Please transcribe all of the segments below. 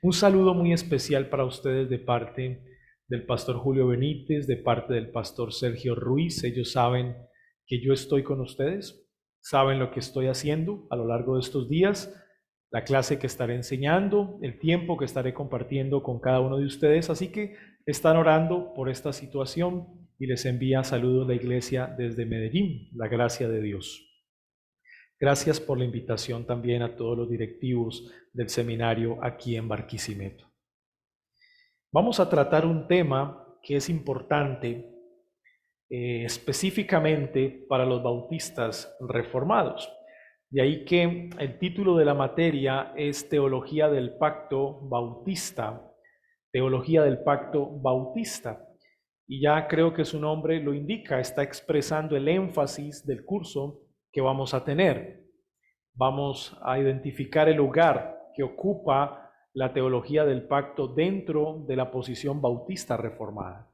Un saludo muy especial para ustedes de parte del pastor Julio Benítez, de parte del pastor Sergio Ruiz. Ellos saben que yo estoy con ustedes, saben lo que estoy haciendo a lo largo de estos días, la clase que estaré enseñando, el tiempo que estaré compartiendo con cada uno de ustedes. Así que están orando por esta situación y les envía saludos la iglesia desde Medellín, la gracia de Dios. Gracias por la invitación también a todos los directivos del seminario aquí en Barquisimeto. Vamos a tratar un tema que es importante específicamente para los bautistas reformados. De ahí que el título de la materia es Teología del Pacto Bautista. Teología del Pacto Bautista. Y ya creo que su nombre lo indica, está expresando el énfasis del curso que vamos a tener. Vamos a identificar el lugar que ocupa la teología del pacto dentro de la posición bautista reformada.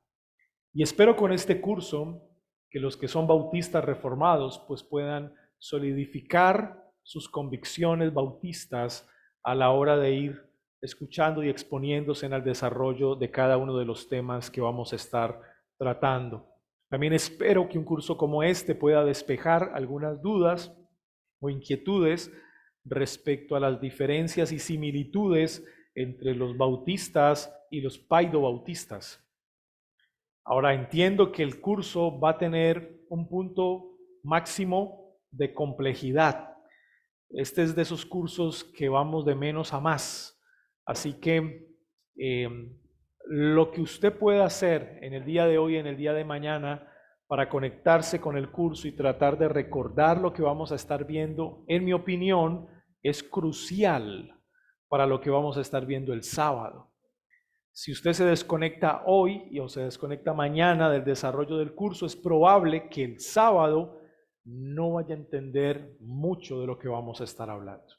Y espero con este curso que los que son bautistas reformados pues puedan solidificar sus convicciones bautistas a la hora de ir escuchando y exponiéndose en el desarrollo de cada uno de los temas que vamos a estar tratando. También espero que un curso como este pueda despejar algunas dudas o inquietudes respecto a las diferencias y similitudes entre los bautistas y los paidobautistas. Ahora entiendo que el curso va a tener un punto máximo de complejidad. Este es de esos cursos que vamos de menos a más. Así que lo que usted pueda hacer en el día de hoy, en el día de mañana, para conectarse con el curso y tratar de recordar lo que vamos a estar viendo, en mi opinión, es crucial para lo que vamos a estar viendo el sábado. Si usted se desconecta hoy o se desconecta mañana del desarrollo del curso, es probable que el sábado no vaya a entender mucho de lo que vamos a estar hablando,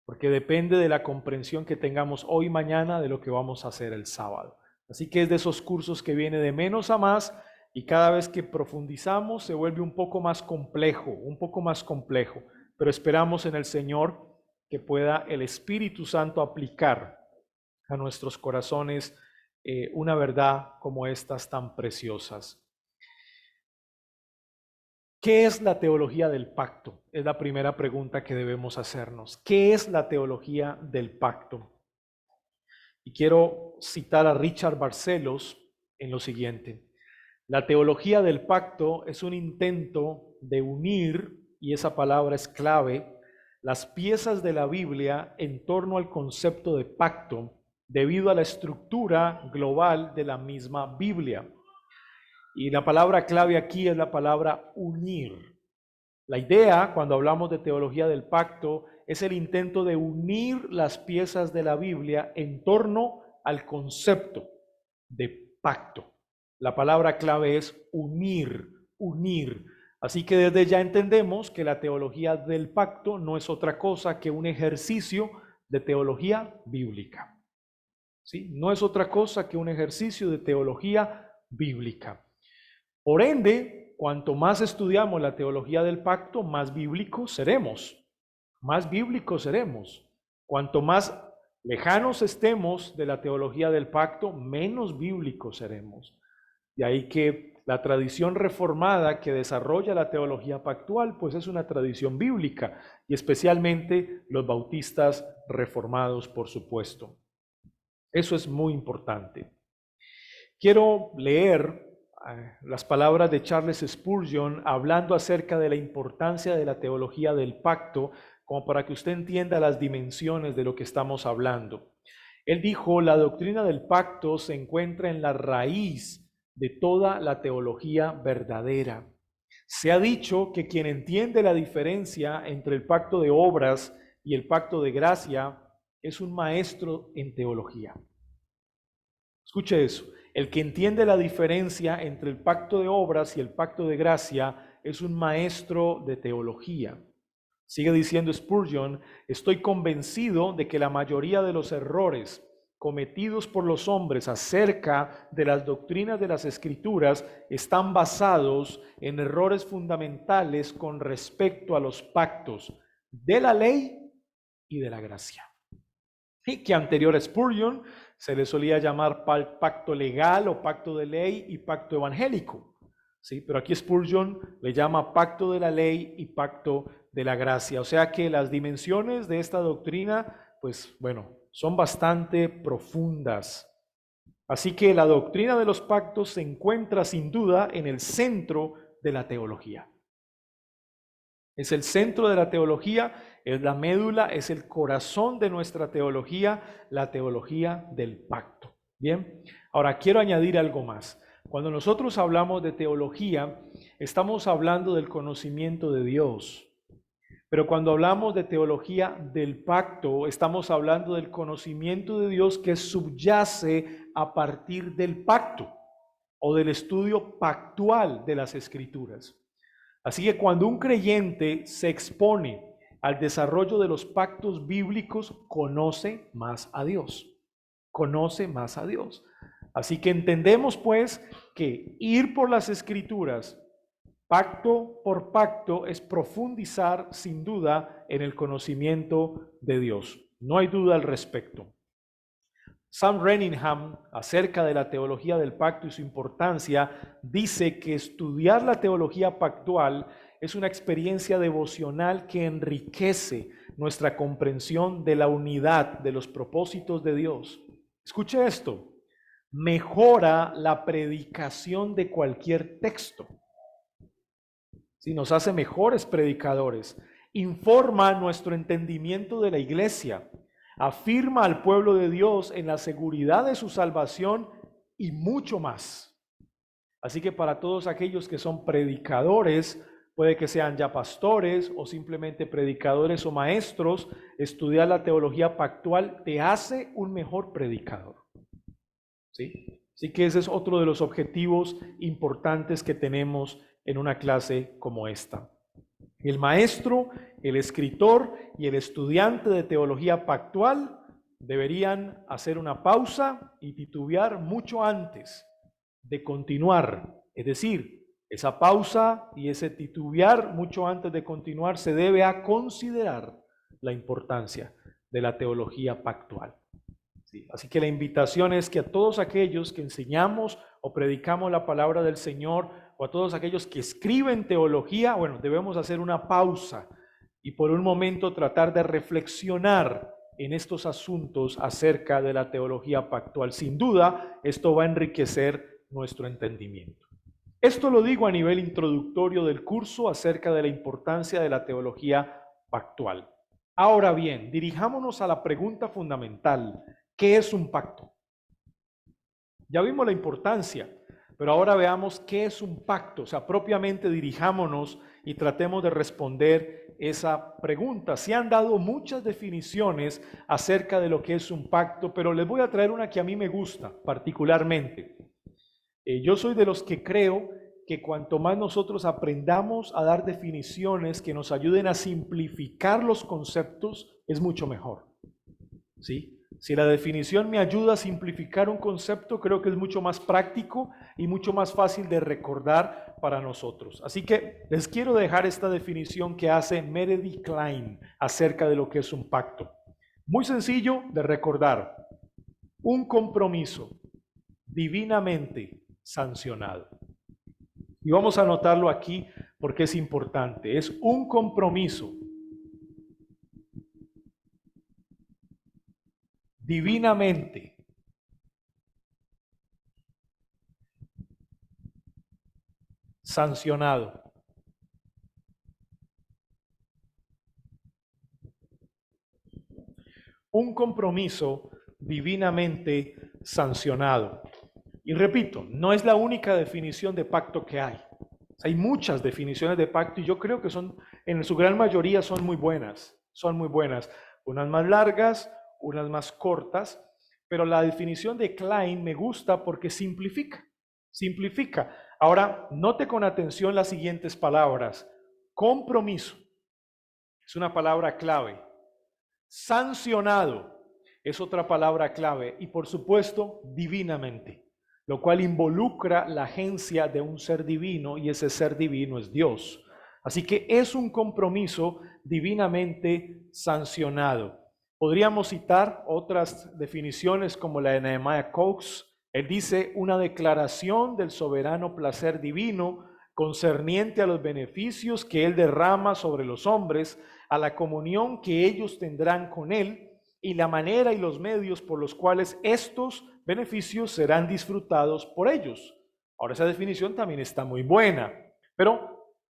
porque depende de la comprensión que tengamos hoy y mañana de lo que vamos a hacer el sábado. Así que es de esos cursos que viene de menos a más y cada vez que profundizamos se vuelve un poco más complejo, pero esperamos en el Señor que pueda el Espíritu Santo aplicar a nuestros corazones una verdad como estas tan preciosas. ¿Qué es la teología del pacto? Es la primera pregunta que debemos hacernos. ¿Qué es la teología del pacto? Y quiero citar a Richard Barcellos en lo siguiente. La teología del pacto es un intento de unir, y esa palabra es clave, las piezas de la Biblia en torno al concepto de pacto debido a la estructura global de la misma Biblia. Y la palabra clave aquí es la palabra unir. La idea, cuando hablamos de teología del pacto, es el intento de unir las piezas de la Biblia en torno al concepto de pacto. La palabra clave es unir, unir. Así que desde ya entendemos que la teología del pacto no es otra cosa que un ejercicio de teología bíblica. ¿Sí? No es otra cosa que un ejercicio de teología bíblica. Por ende, cuanto más estudiamos la teología del pacto, más bíblicos seremos. Más bíblicos seremos. Cuanto más lejanos estemos de la teología del pacto, menos bíblicos seremos. De ahí que la tradición reformada que desarrolla la teología pactual, pues es una tradición bíblica, y especialmente los bautistas reformados, por supuesto. Eso es muy importante. Quiero leer las palabras de Charles Spurgeon hablando acerca de la importancia de la teología del pacto, como para que usted entienda las dimensiones de lo que estamos hablando. Él dijo, la doctrina del pacto se encuentra en la raíz de toda la teología verdadera. Se ha dicho que quien entiende la diferencia entre el pacto de obras y el pacto de gracia es un maestro en teología. Escuche eso. El que entiende la diferencia entre el pacto de obras y el pacto de gracia es un maestro de teología. Sigue diciendo Spurgeon, estoy convencido de que la mayoría de los errores cometidos por los hombres acerca de las doctrinas de las Escrituras están basados en errores fundamentales con respecto a los pactos de la ley y de la gracia. y que anterior a Spurgeon se le solía llamar pacto legal o pacto de ley y pacto evangélico. ¿Sí? Pero aquí Spurgeon le llama pacto de la ley y pacto de la gracia. O sea que las dimensiones de esta doctrina, pues bueno, son bastante profundas. Así que la doctrina de los pactos se encuentra sin duda en el centro de la teología. Es el centro de la teología, es la médula, es el corazón de nuestra teología, la teología del pacto. Bien, ahora quiero añadir algo más. Cuando nosotros hablamos de teología, estamos hablando del conocimiento de Dios. Pero cuando hablamos de teología del pacto, estamos hablando del conocimiento de Dios que subyace a partir del pacto o del estudio pactual de las Escrituras. Así que cuando un creyente se expone al desarrollo de los pactos bíblicos, conoce más a Dios. Conoce más a Dios. Así que entendemos pues que ir por las Escrituras pacto por pacto es profundizar sin duda en el conocimiento de Dios. No hay duda al respecto. Sam Reningham, acerca de la teología del pacto y su importancia, dice que estudiar la teología pactual es una experiencia devocional que enriquece nuestra comprensión de la unidad de los propósitos de Dios. Escuche esto, mejora la predicación de cualquier texto. Sí, nos hace mejores predicadores, informa nuestro entendimiento de la iglesia, afirma al pueblo de Dios en la seguridad de su salvación y mucho más. Así que para todos aquellos que son predicadores, puede que sean ya pastores o simplemente predicadores o maestros, estudiar la teología pactual te hace un mejor predicador. ¿Sí? Así que ese es otro de los objetivos importantes que tenemos en una clase como esta. El maestro, el escritor y el estudiante de teología pactual deberían hacer una pausa y titubear mucho antes de continuar. Es decir, esa pausa y ese titubear mucho antes de continuar se debe a considerar la importancia de la teología pactual. Sí, así que la invitación es que a todos aquellos que enseñamos o predicamos la palabra del Señor, o a todos aquellos que escriben teología, bueno, debemos hacer una pausa y por un momento tratar de reflexionar en estos asuntos acerca de la teología pactual. Sin duda, esto va a enriquecer nuestro entendimiento. Esto lo digo a nivel introductorio del curso acerca de la importancia de la teología pactual. Ahora bien, dirijámonos a la pregunta fundamental. ¿Qué es un pacto? Ya vimos la importancia, pero ahora veamos qué es un pacto. O sea, propiamente dirijámonos y tratemos de responder esa pregunta. Se han dado muchas definiciones acerca de lo que es un pacto, pero les voy a traer una que a mí me gusta particularmente. Yo soy de los que creo que cuanto más nosotros aprendamos a dar definiciones que nos ayuden a simplificar los conceptos, es mucho mejor. ¿Sí? Si la definición me ayuda a simplificar un concepto, creo que es mucho más práctico y mucho más fácil de recordar para nosotros. Así que les quiero dejar esta definición que hace Meredith Kline acerca de lo que es un pacto. Muy sencillo de recordar. Un compromiso divinamente sancionado. Y vamos a anotarlo aquí porque es importante. Es un compromiso divinamente sancionado. Un compromiso divinamente sancionado. Y repito, no es la única definición de pacto que hay. Hay muchas definiciones de pacto y yo creo que son, en su gran mayoría son muy buenas. Son muy buenas. Unas más largas, unas más cortas, pero la definición de Klein me gusta porque simplifica. Simplifica. Ahora, note con atención las siguientes palabras. Compromiso es una palabra clave. Sancionado es otra palabra clave. Y por supuesto, divinamente, lo cual involucra la agencia de un ser divino y ese ser divino es Dios. Así que es un compromiso divinamente sancionado. Podríamos citar otras definiciones como la de Nehemiah Cox. Él dice una declaración del soberano placer divino concerniente a los beneficios que Él derrama sobre los hombres, a la comunión que ellos tendrán con Él y la manera y los medios por los cuales estos beneficios serán disfrutados por ellos. Ahora, esa definición también está muy buena, pero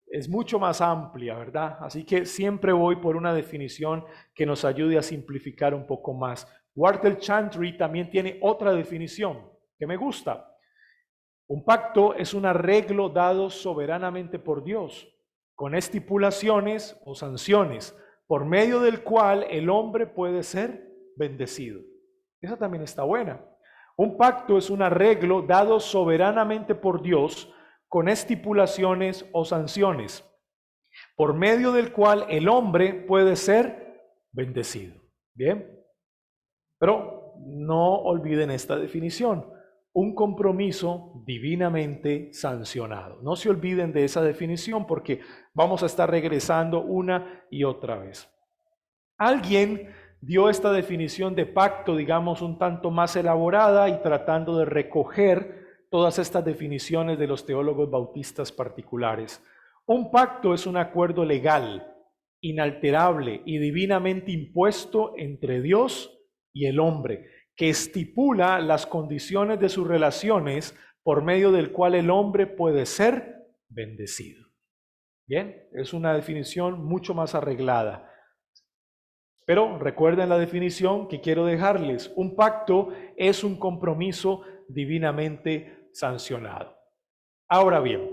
es mucho más amplia, ¿verdad? Así que siempre voy por una definición que nos ayude a simplificar un poco más. Walter Chantry también tiene otra definición que me gusta. Un pacto es un arreglo dado soberanamente por Dios, con estipulaciones o sanciones, por medio del cual el hombre puede ser bendecido. Esa también está buena. Un pacto es un arreglo dado soberanamente por Dios, con estipulaciones o sanciones, por medio del cual el hombre puede ser bendecido. Bien, pero no olviden esta definición: un compromiso divinamente sancionado. No se olviden de esa definición porque vamos a estar regresando una y otra vez. Alguien dio esta definición de pacto, digamos, un tanto más elaborada y tratando de recoger todas estas definiciones de los teólogos bautistas particulares. Un pacto es un acuerdo legal, inalterable y divinamente impuesto entre Dios y el hombre, que estipula las condiciones de sus relaciones por medio del cual el hombre puede ser bendecido. Bien, es una definición mucho más arreglada. Pero recuerden la definición que quiero dejarles. Un pacto es un compromiso divinamente sancionado. Ahora bien,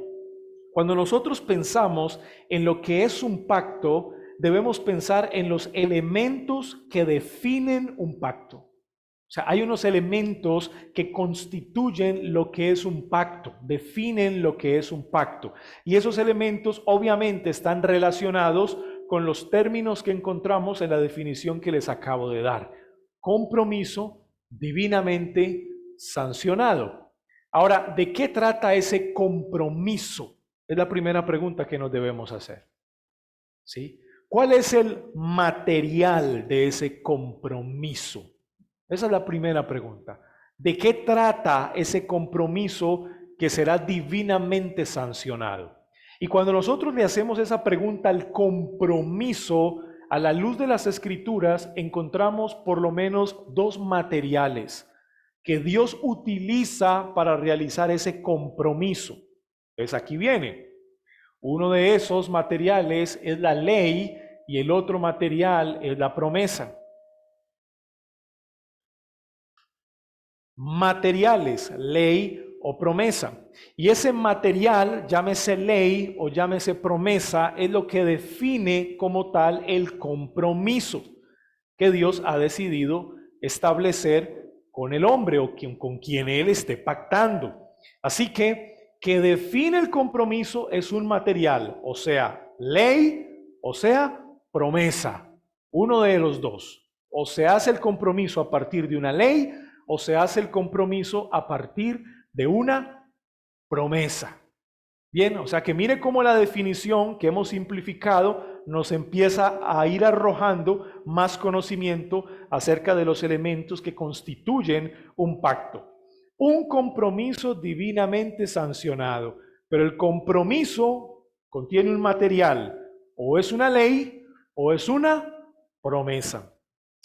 cuando nosotros pensamos en lo que es un pacto, debemos pensar en los elementos que definen un pacto. O sea, hay unos elementos que constituyen lo que es un pacto, definen lo que es un pacto. Y esos elementos obviamente están relacionados con los términos que encontramos en la definición que les acabo de dar. Compromiso divinamente sancionado. Ahora, ¿de qué trata ese compromiso? Es la primera pregunta que nos debemos hacer. ¿Sí? ¿Cuál es el material de ese compromiso? Esa es la primera pregunta. ¿De qué trata ese compromiso que será divinamente sancionado? Y cuando nosotros le hacemos esa pregunta al compromiso, a la luz de las Escrituras, encontramos por lo menos dos materiales que Dios utiliza para realizar ese compromiso. Pues aquí viene. Uno de esos materiales es la ley y el otro material es la promesa. Materiales, ley o promesa. Y ese material, llámese ley o llámese promesa, es lo que define como tal el compromiso que Dios ha decidido establecer con el hombre o con quien él esté pactando. Así que define el compromiso es un material, o sea, ley o sea, promesa. Uno de los dos. O se hace el compromiso a partir de una ley o se hace el compromiso a partir de una promesa. Bien, o sea que mire cómo la definición que hemos simplificado nos empieza a ir arrojando más conocimiento acerca de los elementos que constituyen un pacto. Un compromiso divinamente sancionado, pero el compromiso contiene un material, o es una ley o es una promesa.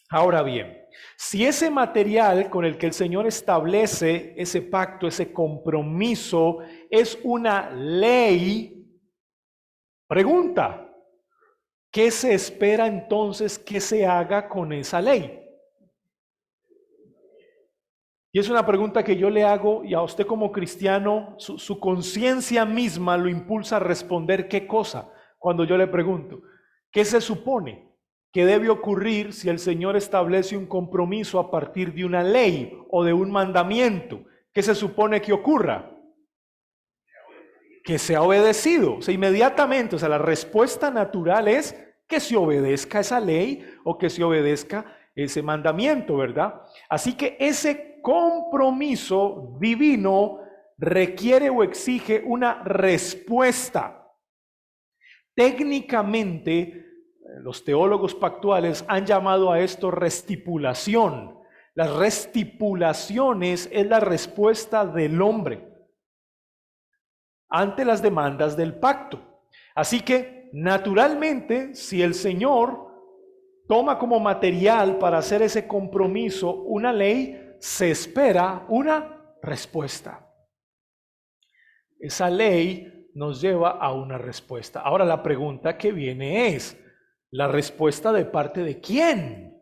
Ahora bien, si ese material con el que el Señor establece ese pacto, ese compromiso, es una ley, pregunta, ¿qué se espera entonces que se haga con esa ley? Y es una pregunta que yo le hago y a usted como cristiano, su conciencia misma lo impulsa a responder qué cosa cuando yo le pregunto, ¿qué se supone que debe ocurrir si el Señor establece un compromiso a partir de una ley o de un mandamiento? ¿Qué se supone que ocurra? Que sea obedecido. O sea, inmediatamente, o sea, la respuesta natural es que se obedezca esa ley o que se obedezca ese mandamiento, ¿verdad? Así que ese compromiso divino requiere o exige una respuesta. Técnicamente, los teólogos pactuales han llamado a esto restipulación. Las restipulaciones es la respuesta del hombre ante las demandas del pacto. Así que, naturalmente, si el Señor toma como material para hacer ese compromiso una ley, se espera una respuesta. Esa ley nos lleva a una respuesta. Ahora la pregunta que viene es, ¿la respuesta de parte de quién?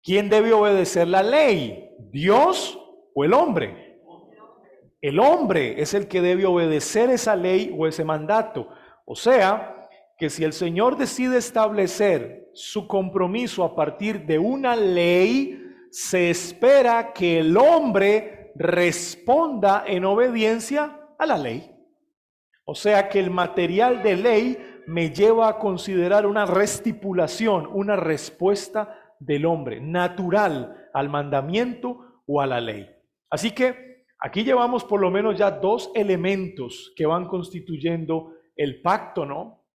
¿Quién debe obedecer la ley? ¿Dios o el hombre? El hombre es el que debe obedecer esa ley o ese mandato. O sea, que si el Señor decide establecer su compromiso a partir de una ley, se espera que el hombre responda en obediencia a la ley. O sea que el material de ley me lleva a considerar una restipulación, una respuesta del hombre, natural al mandamiento o a la ley. Así que aquí llevamos por lo menos ya dos elementos que van constituyendo el pacto, ¿no?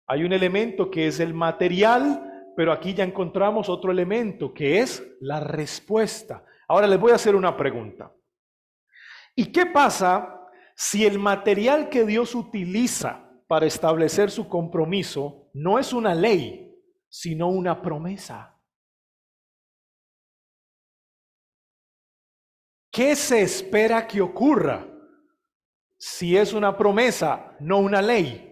Hay un elemento que es el material, pero aquí ya encontramos otro elemento que es la respuesta. Ahora les voy a hacer una pregunta. ¿Y qué pasa si el material que Dios utiliza para establecer su compromiso no es una ley, sino una promesa? ¿Qué se espera que ocurra si es una promesa, no una ley?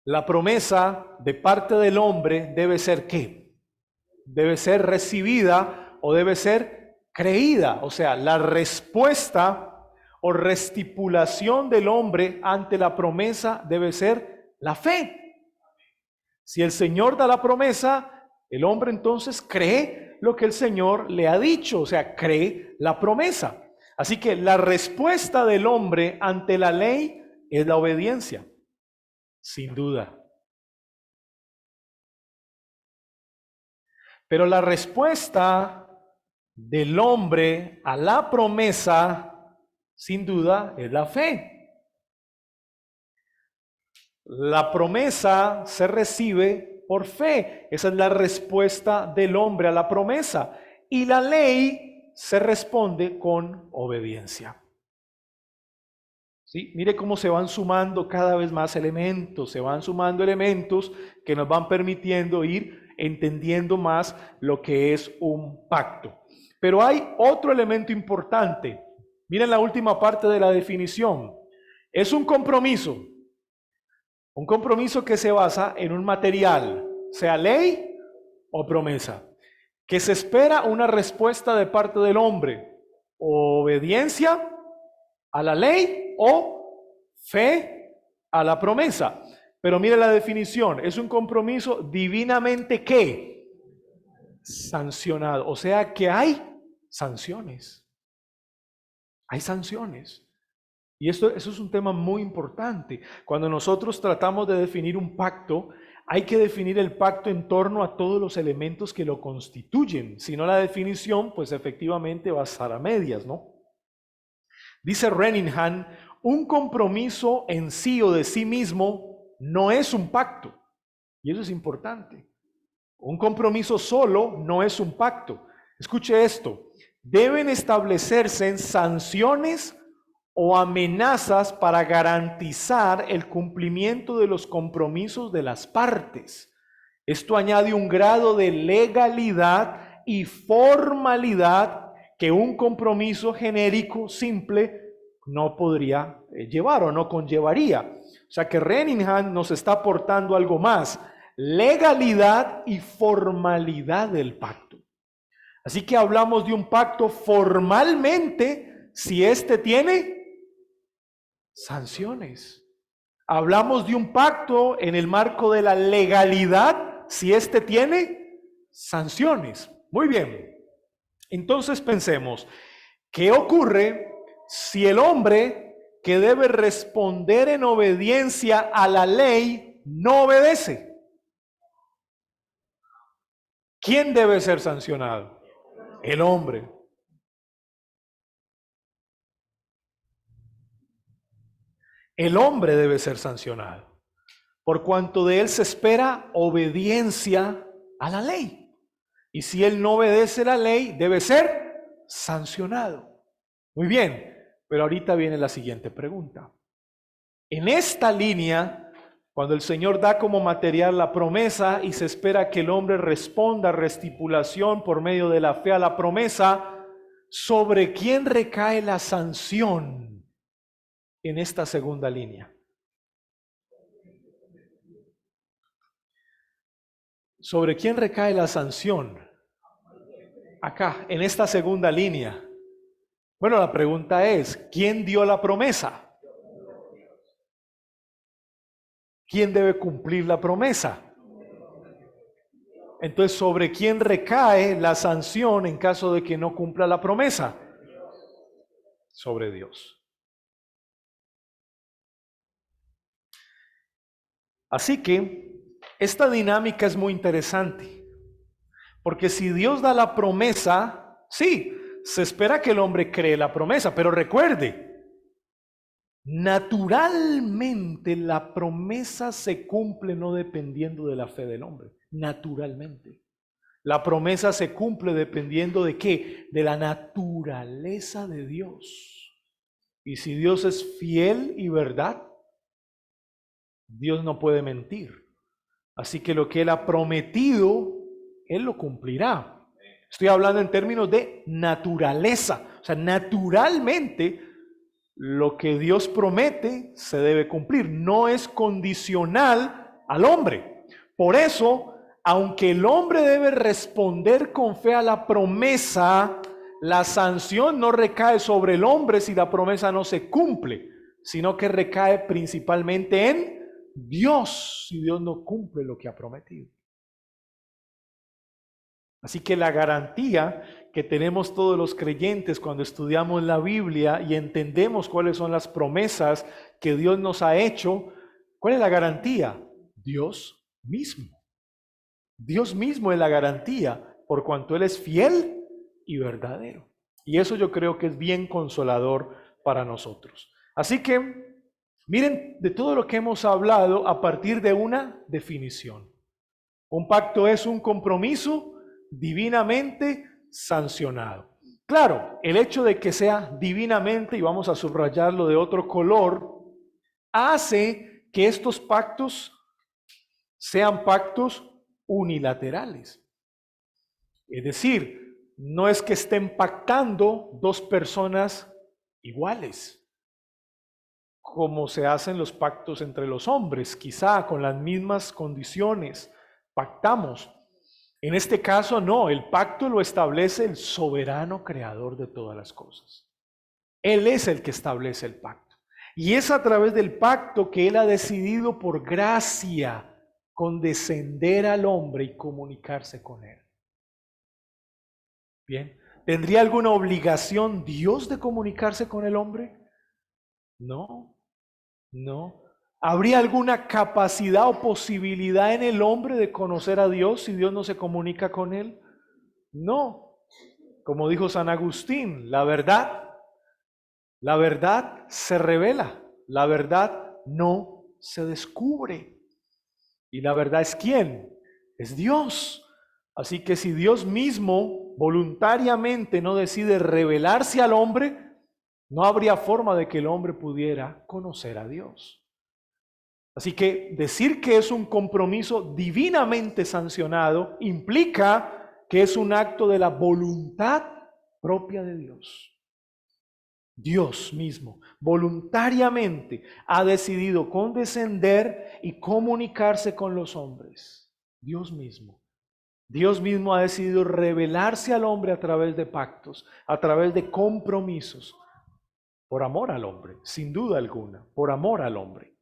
La promesa de parte del hombre debe ser ¿qué? Debe ser recibida o debe ser creída. O sea, la respuesta o restipulación del hombre ante la promesa debe ser la fe. Si el Señor da la promesa, el hombre entonces cree lo que el Señor le ha dicho, o sea, cree la promesa. Así que la respuesta del hombre ante la ley es la obediencia, sin duda. Pero la respuesta del hombre a la promesa, sin duda, es la fe. La promesa se recibe por fe. Esa es la respuesta del hombre a la promesa. Y la ley se responde con obediencia. ¿Sí? Mire cómo se van sumando cada vez más elementos, se van sumando elementos que nos van permitiendo ir entendiendo más lo que es un pacto. Pero hay otro elemento importante. Miren la última parte de la definición. Es un compromiso que se basa en un material, sea ley o promesa, que se espera una respuesta de parte del hombre, obediencia a la ley o fe a la promesa. Pero mire la definición, es un compromiso divinamente ¿qué? Sancionado, o sea que hay sanciones. Hay sanciones. Y eso es un tema muy importante. Cuando nosotros tratamos de definir un pacto, hay que definir el pacto en torno a todos los elementos que lo constituyen. Si no, la definición, pues efectivamente va a estar a medias, ¿no? Dice Reningham, un compromiso en sí o de sí mismo no es un pacto. Y eso es importante. Un compromiso solo no es un pacto. Escuche esto. Deben establecerse sanciones o amenazas para garantizar el cumplimiento de los compromisos de las partes. Esto añade un grado de legalidad y formalidad que un compromiso genérico simple no podría llevar o no conllevaría. O sea que Reningham nos está aportando algo más, legalidad y formalidad del pacto. Así que hablamos de un pacto formalmente si éste tiene sanciones. Hablamos de un pacto en el marco de la legalidad si éste tiene sanciones. Muy bien. Entonces pensemos, ¿qué ocurre si el hombre que debe responder en obediencia a la ley no obedece? ¿Quién debe ser sancionado? El hombre. El hombre debe ser sancionado, por cuanto de él se espera obediencia a la ley. Y si él no obedece la ley, debe ser sancionado. Muy bien, pero ahorita viene la siguiente pregunta. En esta línea, cuando el Señor da como material la promesa y se espera que el hombre responda a restipulación por medio de la fe a la promesa, ¿sobre quién recae la sanción en esta segunda línea? ¿Sobre quién recae la sanción? Acá, en esta segunda línea. Bueno, la pregunta es, ¿quién dio la promesa? ¿Quién debe cumplir la promesa? Entonces, ¿sobre quién recae la sanción en caso de que no cumpla la promesa? Sobre Dios. Así que esta dinámica es muy interesante, porque si Dios da la promesa, sí, se espera que el hombre cree la promesa, pero recuerde, naturalmente la promesa se cumple no dependiendo de la fe del hombre, naturalmente. La promesa se cumple dependiendo de qué, de la naturaleza de Dios. Y si Dios es fiel y verdad, Dios no puede mentir. Así que lo que Él ha prometido, Él lo cumplirá. Estoy hablando en términos de naturaleza. O sea, naturalmente lo que Dios promete se debe cumplir. No es condicional al hombre. Por eso, aunque el hombre debe responder con fe a la promesa, la sanción no recae sobre el hombre si la promesa no se cumple, sino que recae principalmente en Dios si Dios no cumple lo que ha prometido. Así que la garantía que tenemos todos los creyentes cuando estudiamos la Biblia y entendemos cuáles son las promesas que Dios nos ha hecho, ¿cuál es la garantía? Dios mismo. Dios mismo es la garantía por cuanto Él es fiel y verdadero. Y eso yo creo que es bien consolador para nosotros. Así que miren de todo lo que hemos hablado a partir de una definición. Un pacto es un compromiso divinamente sancionado. Claro, el hecho de que sea divinamente, y vamos a subrayarlo de otro color, hace que estos pactos sean pactos unilaterales. Es decir, no es que estén pactando dos personas iguales, como se hacen los pactos entre los hombres, quizá con las mismas condiciones, pactamos. En este caso no, el pacto lo establece el soberano creador de todas las cosas. Él es el que establece el pacto. Y es a través del pacto que Él ha decidido por gracia condescender al hombre y comunicarse con Él. Bien, ¿tendría alguna obligación Dios de comunicarse con el hombre? No, no. ¿Habría alguna capacidad o posibilidad en el hombre de conocer a Dios si Dios no se comunica con él? No. Como dijo San Agustín, la verdad se revela, la verdad no se descubre. ¿Y la verdad es quién? Es Dios. Así que si Dios mismo voluntariamente no decide revelarse al hombre, no habría forma de que el hombre pudiera conocer a Dios. Así que decir que es un compromiso divinamente sancionado implica que es un acto de la voluntad propia de Dios. Dios mismo voluntariamente ha decidido condescender y comunicarse con los hombres. Dios mismo. Dios mismo ha decidido revelarse al hombre a través de pactos, a través de compromisos, por amor al hombre, sin duda alguna, por amor al hombre.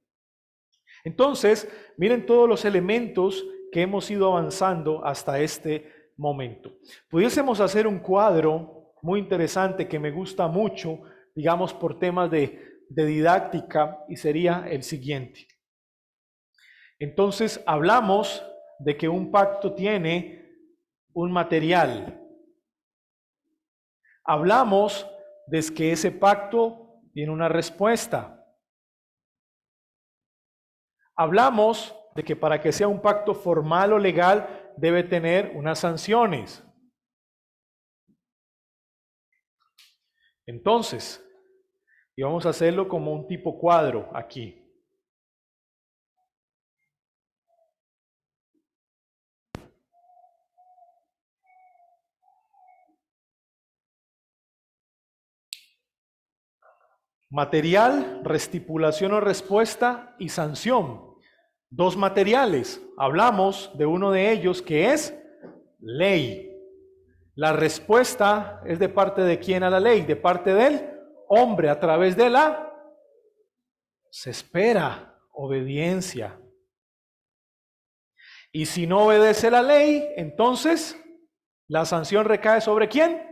Entonces, miren todos los elementos que hemos ido avanzando hasta este momento. Pudiésemos hacer un cuadro muy interesante que me gusta mucho, digamos por temas de didáctica, y sería el siguiente. Entonces, hablamos de que un pacto tiene un material. Hablamos de que ese pacto tiene una respuesta. hablamos de que para que sea un pacto formal o legal debe tener unas sanciones. Entonces, y vamos a hacerlo como un tipo cuadro aquí. Material, restipulación o respuesta y sanción. Dos materiales. Hablamos de uno de ellos que es ley. La respuesta es de parte de quién a la ley, de parte del hombre a través de la, se espera, obediencia. Y si no obedece la ley, entonces la sanción recae sobre quién?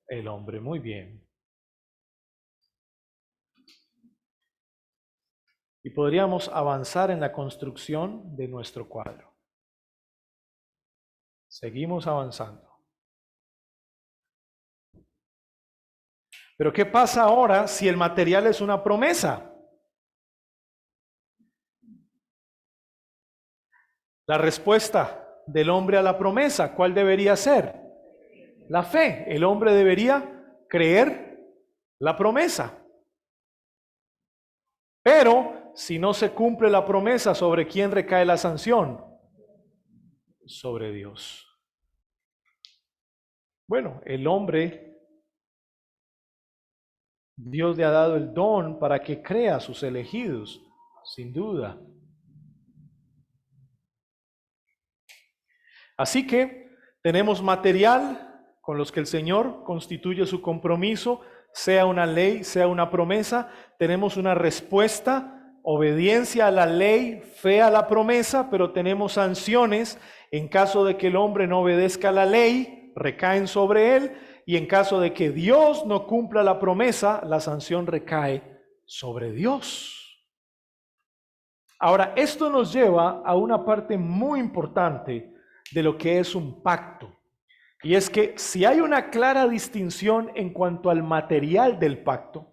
El hombre, muy bien. Y podríamos avanzar en la construcción de nuestro cuadro. Seguimos avanzando. Pero ¿qué pasa ahora si el material es una promesa? La respuesta del hombre a la promesa, ¿cuál debería ser? La fe. El hombre debería creer la promesa. Pero si no se cumple la promesa, ¿sobre quién recae la sanción? Sobre Dios. Bueno, el hombre, Dios le ha dado el don para que crea a sus elegidos, sin duda. Así que tenemos material con los que el Señor constituye su compromiso, sea una ley, sea una promesa. Tenemos una respuesta, obediencia a la ley, fe a la promesa, pero tenemos sanciones en caso de que el hombre no obedezca a la ley, recaen sobre él, y en caso de que Dios no cumpla la promesa, la sanción recae sobre Dios. Ahora, esto nos lleva a una parte muy importante de lo que es un pacto. Y es que si hay una clara distinción en cuanto al material del pacto,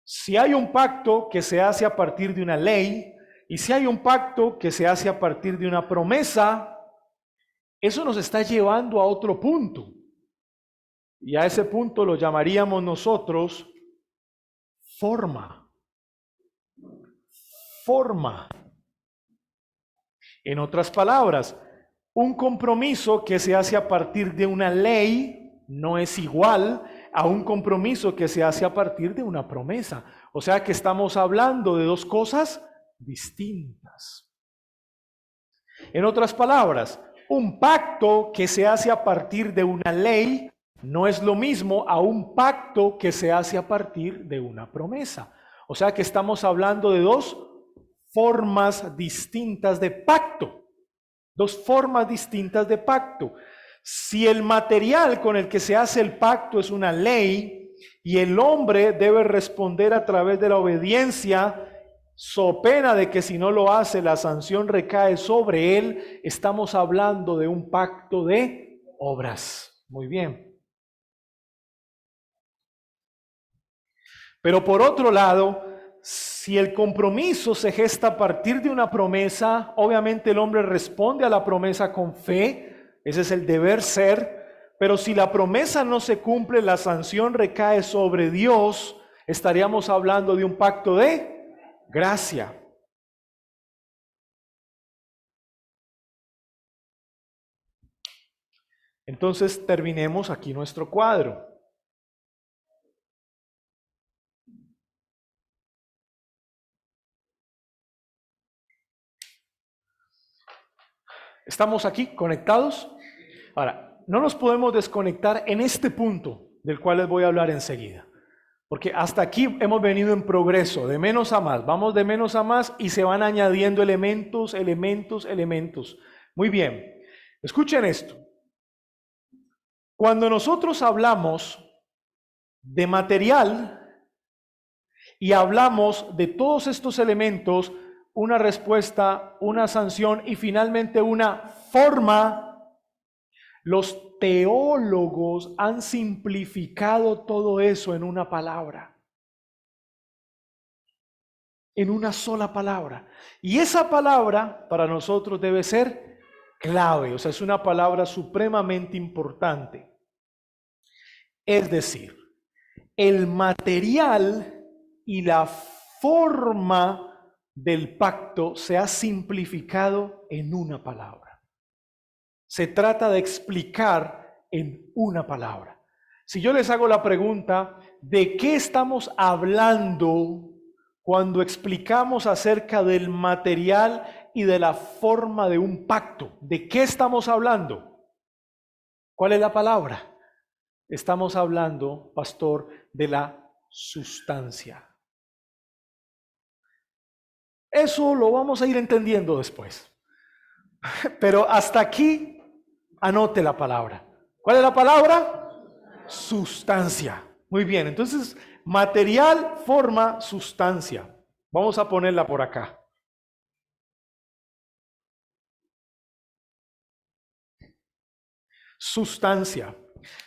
si hay un pacto que se hace a partir de una ley y si hay un pacto que se hace a partir de una promesa, eso nos está llevando a otro punto. Y a ese punto lo llamaríamos nosotros forma. Forma. En otras palabras, un compromiso que se hace a partir de una ley no es igual a un compromiso que se hace a partir de una promesa. O sea que estamos hablando de dos cosas distintas. En otras palabras, un pacto que se hace a partir de una ley no es lo mismo a un pacto que se hace a partir de una promesa. O sea que estamos hablando de dos formas distintas de pacto. Dos formas distintas de pacto. Si el material con el que se hace el pacto es una ley y el hombre debe responder a través de la obediencia, so pena de que si no lo hace la sanción recae sobre él, estamos hablando de un pacto de obras. Muy bien. Pero por otro lado, si el compromiso se gesta a partir de una promesa, obviamente el hombre responde a la promesa con fe, ese es el deber ser, pero si la promesa no se cumple, la sanción recae sobre Dios, estaríamos hablando de un pacto de gracia. Entonces terminemos aquí nuestro cuadro. ¿Estamos aquí conectados? Ahora, no nos podemos desconectar en este punto del cual les voy a hablar enseguida. Porque hasta aquí hemos venido en progreso, de menos a más. Vamos de menos a más y se van añadiendo elementos. Muy bien, escuchen esto. Cuando nosotros hablamos de material y hablamos de todos estos elementos, una respuesta, una sanción y finalmente una forma, los teólogos han simplificado todo eso en una palabra. en una sola palabra. Y esa palabra para nosotros debe ser clave, o sea, es una palabra supremamente importante. Es decir, el material y la forma del pacto se ha simplificado en una palabra. Se trata de explicar en una palabra. Si yo les hago la pregunta, ¿de qué estamos hablando cuando explicamos acerca del material y de la forma de un pacto? ¿De qué estamos hablando? ¿Cuál es la palabra? Estamos hablando, pastor, de la sustancia. Eso lo vamos a ir entendiendo después. Pero hasta aquí, anote la palabra. ¿Cuál es la palabra? Sustancia. Muy bien, entonces, material, forma, sustancia. Vamos a ponerla por acá. Sustancia.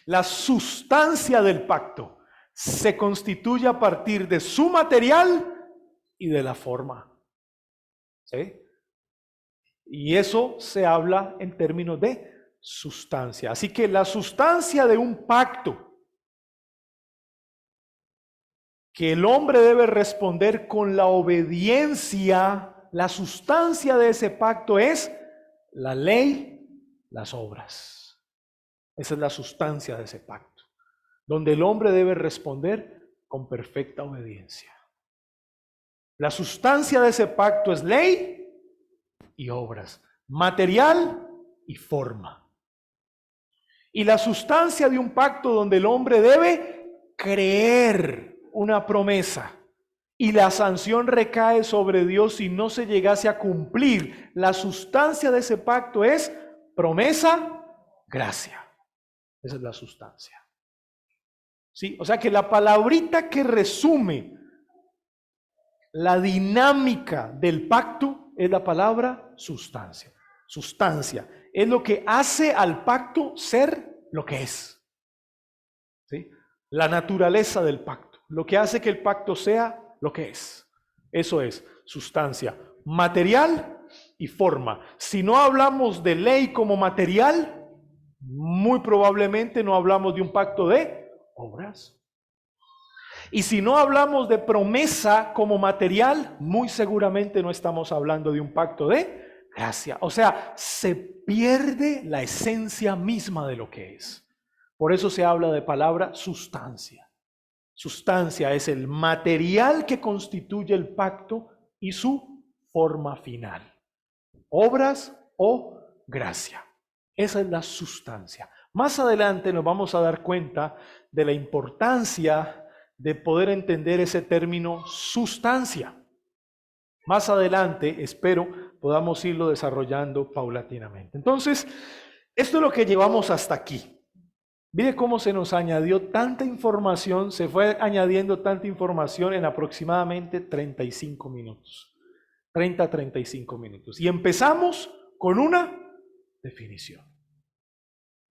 La sustancia del pacto se constituye a partir de su material y de la forma. ¿Sí? Y eso se habla en términos de sustancia. Así que la sustancia de un pacto que el hombre debe responder con la obediencia, la sustancia de ese pacto es la ley, las obras. Esa es la sustancia de ese pacto, donde el hombre debe responder con perfecta obediencia. La sustancia de ese pacto es ley y obras, material y forma. Y la sustancia de un pacto donde el hombre debe creer una promesa y la sanción recae sobre Dios si no se llegase a cumplir. La sustancia de ese pacto es promesa, gracia. Esa es la sustancia. ¿Sí? O sea que la palabrita que resume la dinámica del pacto es la palabra sustancia. Sustancia es lo que hace al pacto ser lo que es. ¿Sí? La naturaleza del pacto, lo que hace que el pacto sea lo que es. Eso es sustancia, material y forma. Si no hablamos de ley como material, muy probablemente no hablamos de un pacto de obras. Y si no hablamos de promesa como material, muy seguramente no estamos hablando de un pacto de gracia. O sea, se pierde la esencia misma de lo que es. Por eso se habla de palabra sustancia. Sustancia es el material que constituye el pacto y su forma final. Obras o gracia. Esa es la sustancia. Más adelante nos vamos a dar cuenta de la importancia de poder entender ese término sustancia. Más adelante, espero, podamos irlo desarrollando paulatinamente. Entonces, esto es lo que llevamos hasta aquí. Mire cómo se nos añadió tanta información, se fue añadiendo tanta información en aproximadamente 35 minutos. 30 a 35 minutos. Y empezamos con una definición.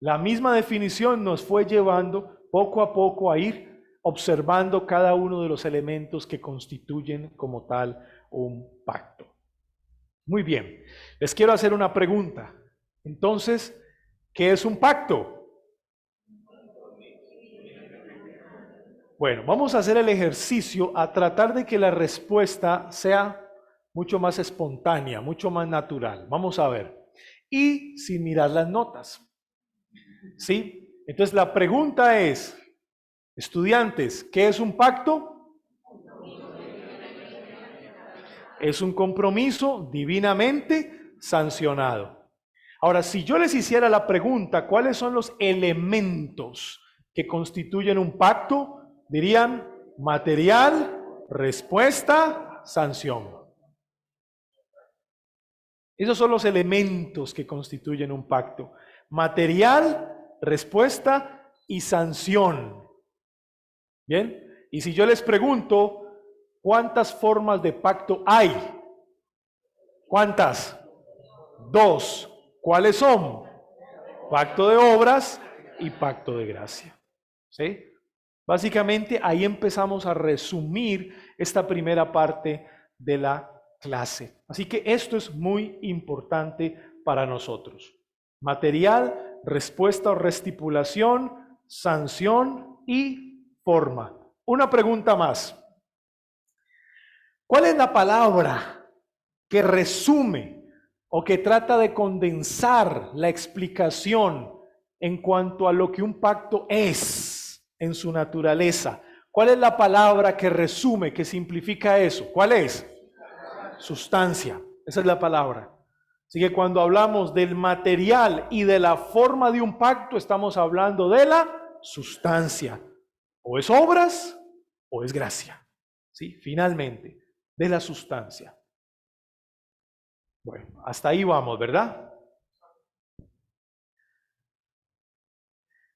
La misma definición nos fue llevando poco a poco a ir observando cada uno de los elementos que constituyen como tal un pacto. Muy bien, les quiero hacer una pregunta. Entonces, ¿qué es un pacto? Bueno, vamos a hacer el ejercicio a tratar de que la respuesta sea mucho más espontánea, mucho más natural. Vamos a ver. Y sin mirar las notas. ¿Sí? Entonces la pregunta es, estudiantes, ¿qué es un pacto? Es un compromiso divinamente sancionado. Ahora, si yo les hiciera la pregunta, ¿cuáles son los elementos que constituyen un pacto? Dirían material, respuesta, sanción. Esos son los elementos que constituyen un pacto. Material, respuesta y sanción. ¿Bien? Y si yo les pregunto, ¿cuántas formas de pacto hay? ¿Cuántas? 2. ¿Cuáles son? Pacto de obras y pacto de gracia. ¿Sí? Básicamente ahí empezamos a resumir esta primera parte de la clase. Así que esto es muy importante para nosotros. Material, respuesta o restipulación, sanción y forma. Una pregunta más. ¿Cuál es la palabra que resume o que trata de condensar la explicación en cuanto a lo que un pacto es en su naturaleza? ¿Cuál es la palabra que resume, que simplifica eso? ¿Cuál es? Sustancia. Esa es la palabra. Así que cuando hablamos del material y de la forma de un pacto, estamos hablando de la sustancia. O es obras o es gracia. ¿Sí? Finalmente, de la sustancia. Bueno, hasta ahí vamos, ¿verdad?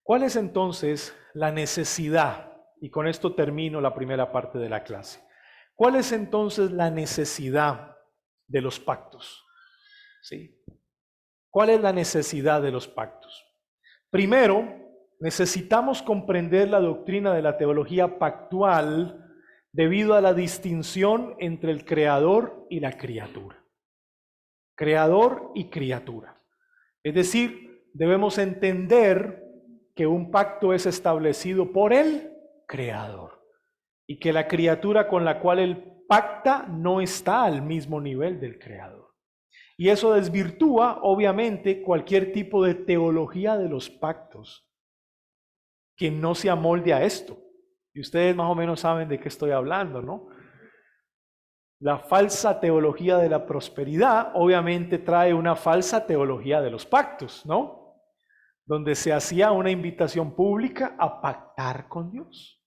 ¿Cuál es entonces la necesidad? Y con esto termino la primera parte de la clase. ¿Cuál es entonces la necesidad de los pactos? ¿Sí? ¿Cuál es la necesidad de los pactos? Primero, necesitamos comprender la doctrina de la teología pactual debido a la distinción entre el creador y la criatura. Creador y criatura. Es decir, debemos entender que un pacto es establecido por el creador y que la criatura con la cual él pacta no está al mismo nivel del creador. Y eso desvirtúa, obviamente, cualquier tipo de teología de los pactos que no se amolde a esto. Y ustedes más o menos saben de qué estoy hablando, ¿no? La falsa teología de la prosperidad obviamente trae una falsa teología de los pactos, ¿no? Donde se hacía una invitación pública a pactar con Dios.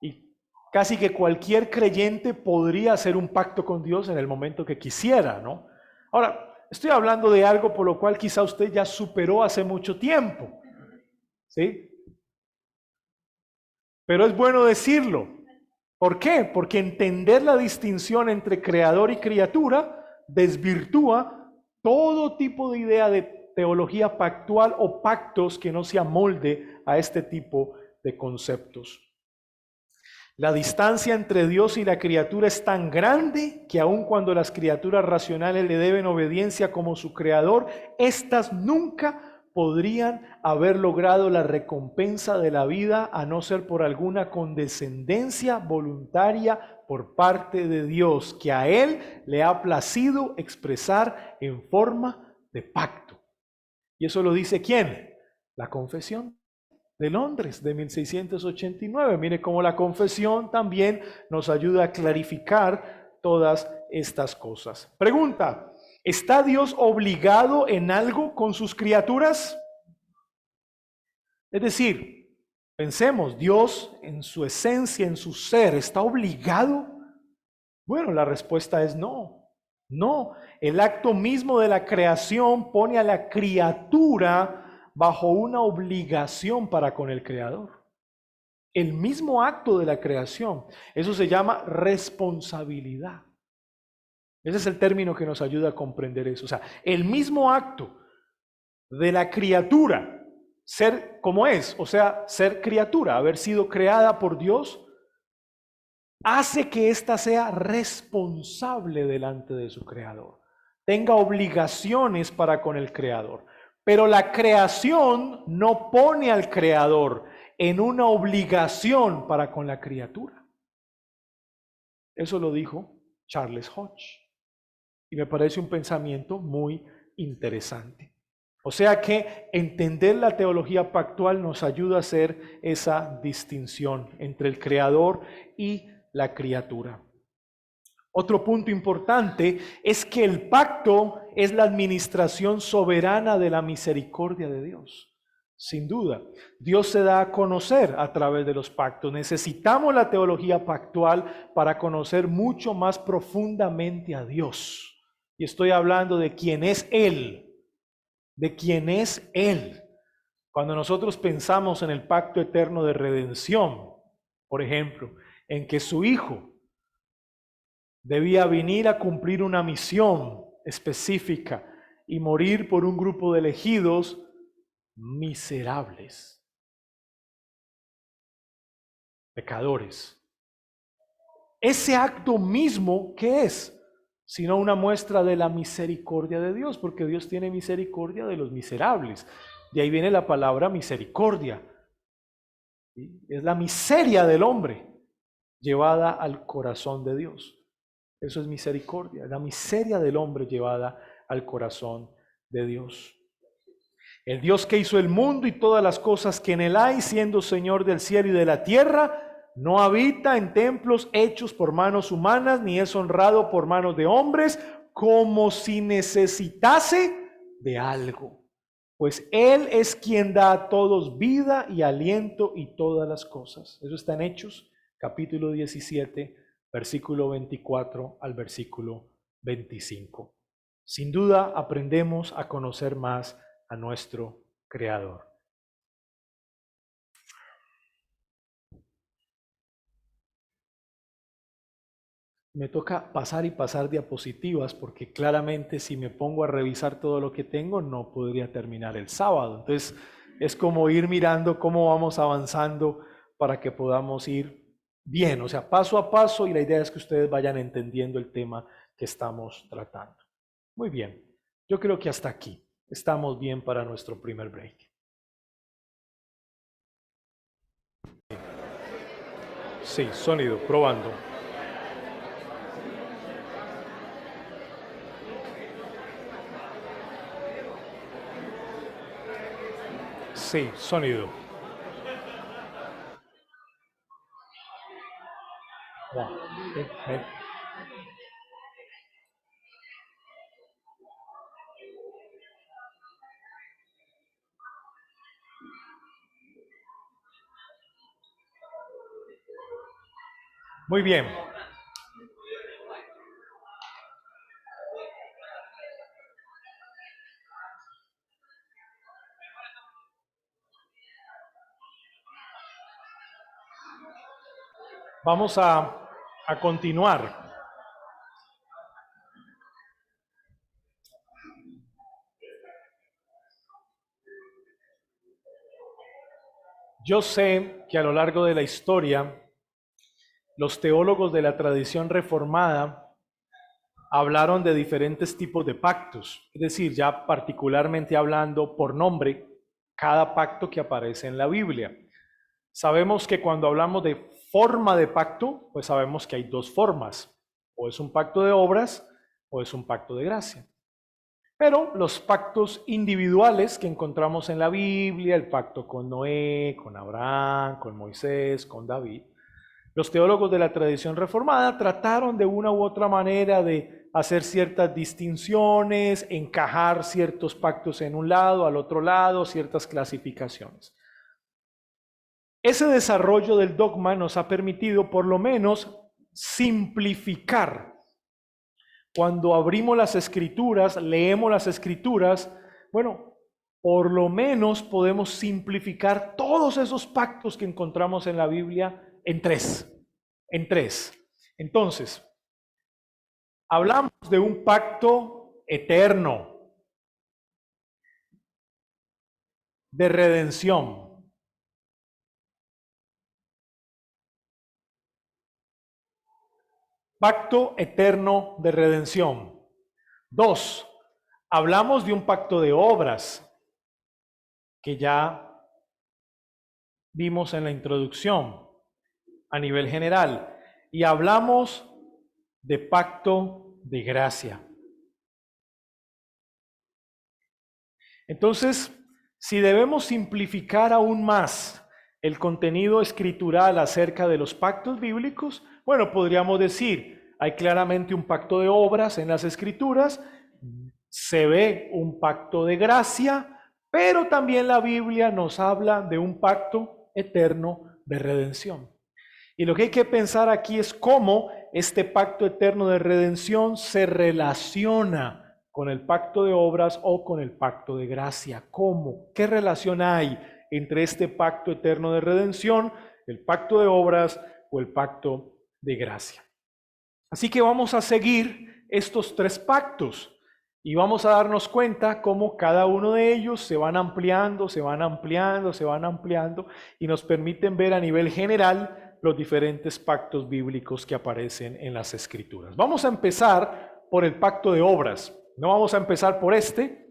Y casi que cualquier creyente podría hacer un pacto con Dios en el momento que quisiera, ¿no? Ahora, estoy hablando de algo por lo cual quizá usted ya superó hace mucho tiempo, ¿sí? Pero es bueno decirlo. ¿Por qué? Porque entender la distinción entre creador y criatura desvirtúa todo tipo de idea de teología pactual o pactos que no se amolde a este tipo de conceptos. La distancia entre Dios y la criatura es tan grande que aun cuando las criaturas racionales le deben obediencia como su creador, éstas nunca podrían haber logrado la recompensa de la vida a no ser por alguna condescendencia voluntaria por parte de Dios, que a Él le ha placido expresar en forma de pacto. ¿Y eso lo dice quién? La Confesión de Londres de 1689. Mire cómo la confesión también nos ayuda a clarificar todas estas cosas. Pregunta, ¿está Dios obligado en algo con sus criaturas? Es decir, pensemos, ¿Dios en su esencia, en su ser, está obligado? Bueno, la respuesta es no. No, el acto mismo de la creación pone a la criatura bajo una obligación para con el Creador. El mismo acto de la creación, eso se llama responsabilidad. Ese es el término que nos ayuda a comprender eso. O sea, el mismo acto de la criatura, ser como es, o sea, ser criatura, haber sido creada por Dios, hace que ésta sea responsable delante de su Creador, tenga obligaciones para con el Creador. Pero la creación no pone al Creador en una obligación para con la criatura. Eso lo dijo Charles Hodge. Y me parece un pensamiento muy interesante. O sea que entender la teología pactual nos ayuda a hacer esa distinción entre el creador y la criatura. Otro punto importante es que el pacto es la administración soberana de la misericordia de Dios. Sin duda, Dios se da a conocer a través de los pactos. Necesitamos la teología pactual para conocer mucho más profundamente a Dios. Y estoy hablando de quién es Él, de quién es Él. Cuando nosotros pensamos en el pacto eterno de redención, por ejemplo, en que su Hijo debía venir a cumplir una misión específica y morir por un grupo de elegidos miserables, pecadores. ese acto mismo, ¿qué es? Sino una muestra de la misericordia de Dios, porque Dios tiene misericordia de los miserables. De ahí viene la palabra misericordia. ¿Sí? Es la miseria del hombre llevada al corazón de Dios. Eso es misericordia, la miseria del hombre llevada al corazón de Dios. El Dios que hizo el mundo y todas las cosas que en él hay, siendo Señor del cielo y de la tierra, no habita en templos hechos por manos humanas, ni es honrado por manos de hombres, como si necesitase de algo. Pues Él es quien da a todos vida y aliento y todas las cosas. Eso está en Hechos, capítulo 17, versículo 24 al versículo 25. Sin duda aprendemos a conocer más a nuestro Creador. Me toca pasar y pasar diapositivas porque claramente si me pongo a revisar todo lo que tengo no podría terminar el sábado. Entonces es como ir mirando cómo vamos avanzando para que podamos ir bien, o sea, paso a paso, y la idea es que ustedes vayan entendiendo el tema que estamos tratando. Muy bien, yo creo que hasta aquí estamos bien para nuestro primer break. Sí, sonido, probando. Sí, sonido. Wow. Muy bien. Vamos a continuar. Yo sé que a lo largo de la historia, los teólogos de la tradición reformada hablaron de diferentes tipos de pactos, es decir, ya particularmente hablando por nombre, cada pacto que aparece en la Biblia. Sabemos que cuando hablamos de forma de pacto, pues sabemos que hay dos formas, o es un pacto de obras o es un pacto de gracia. Pero los pactos individuales que encontramos en la Biblia, el pacto con Noé, con Abraham, con Moisés, con David, los teólogos de la tradición reformada trataron de una u otra manera de hacer ciertas distinciones, encajar ciertos pactos en un lado, al otro lado, ciertas clasificaciones. Ese desarrollo del dogma nos ha permitido por lo menos simplificar. Cuando abrimos las escrituras, leemos las escrituras, bueno, por lo menos podemos simplificar todos esos pactos que encontramos en la Biblia en tres. Entonces, hablamos de un pacto eterno, de redención. Pacto eterno de redención. 2, hablamos de un pacto de obras, que ya vimos en la introducción a nivel general. Y hablamos de pacto de gracia. Entonces, si debemos simplificar aún más el contenido escritural acerca de los pactos bíblicos, bueno, podríamos decir, hay claramente un pacto de obras en las escrituras, se ve un pacto de gracia, pero también la Biblia nos habla de un pacto eterno de redención. Y lo que hay que pensar aquí es cómo este pacto eterno de redención se relaciona con el pacto de obras o con el pacto de gracia. ¿Cómo? ¿Qué relación hay entre este pacto eterno de redención, el pacto de obras o el pacto de gracia? Así que vamos a seguir estos tres pactos y vamos a darnos cuenta cómo cada uno de ellos se van ampliando y nos permiten ver a nivel general los diferentes pactos bíblicos que aparecen en las Escrituras. Vamos a empezar por el pacto de obras. No vamos a empezar por este,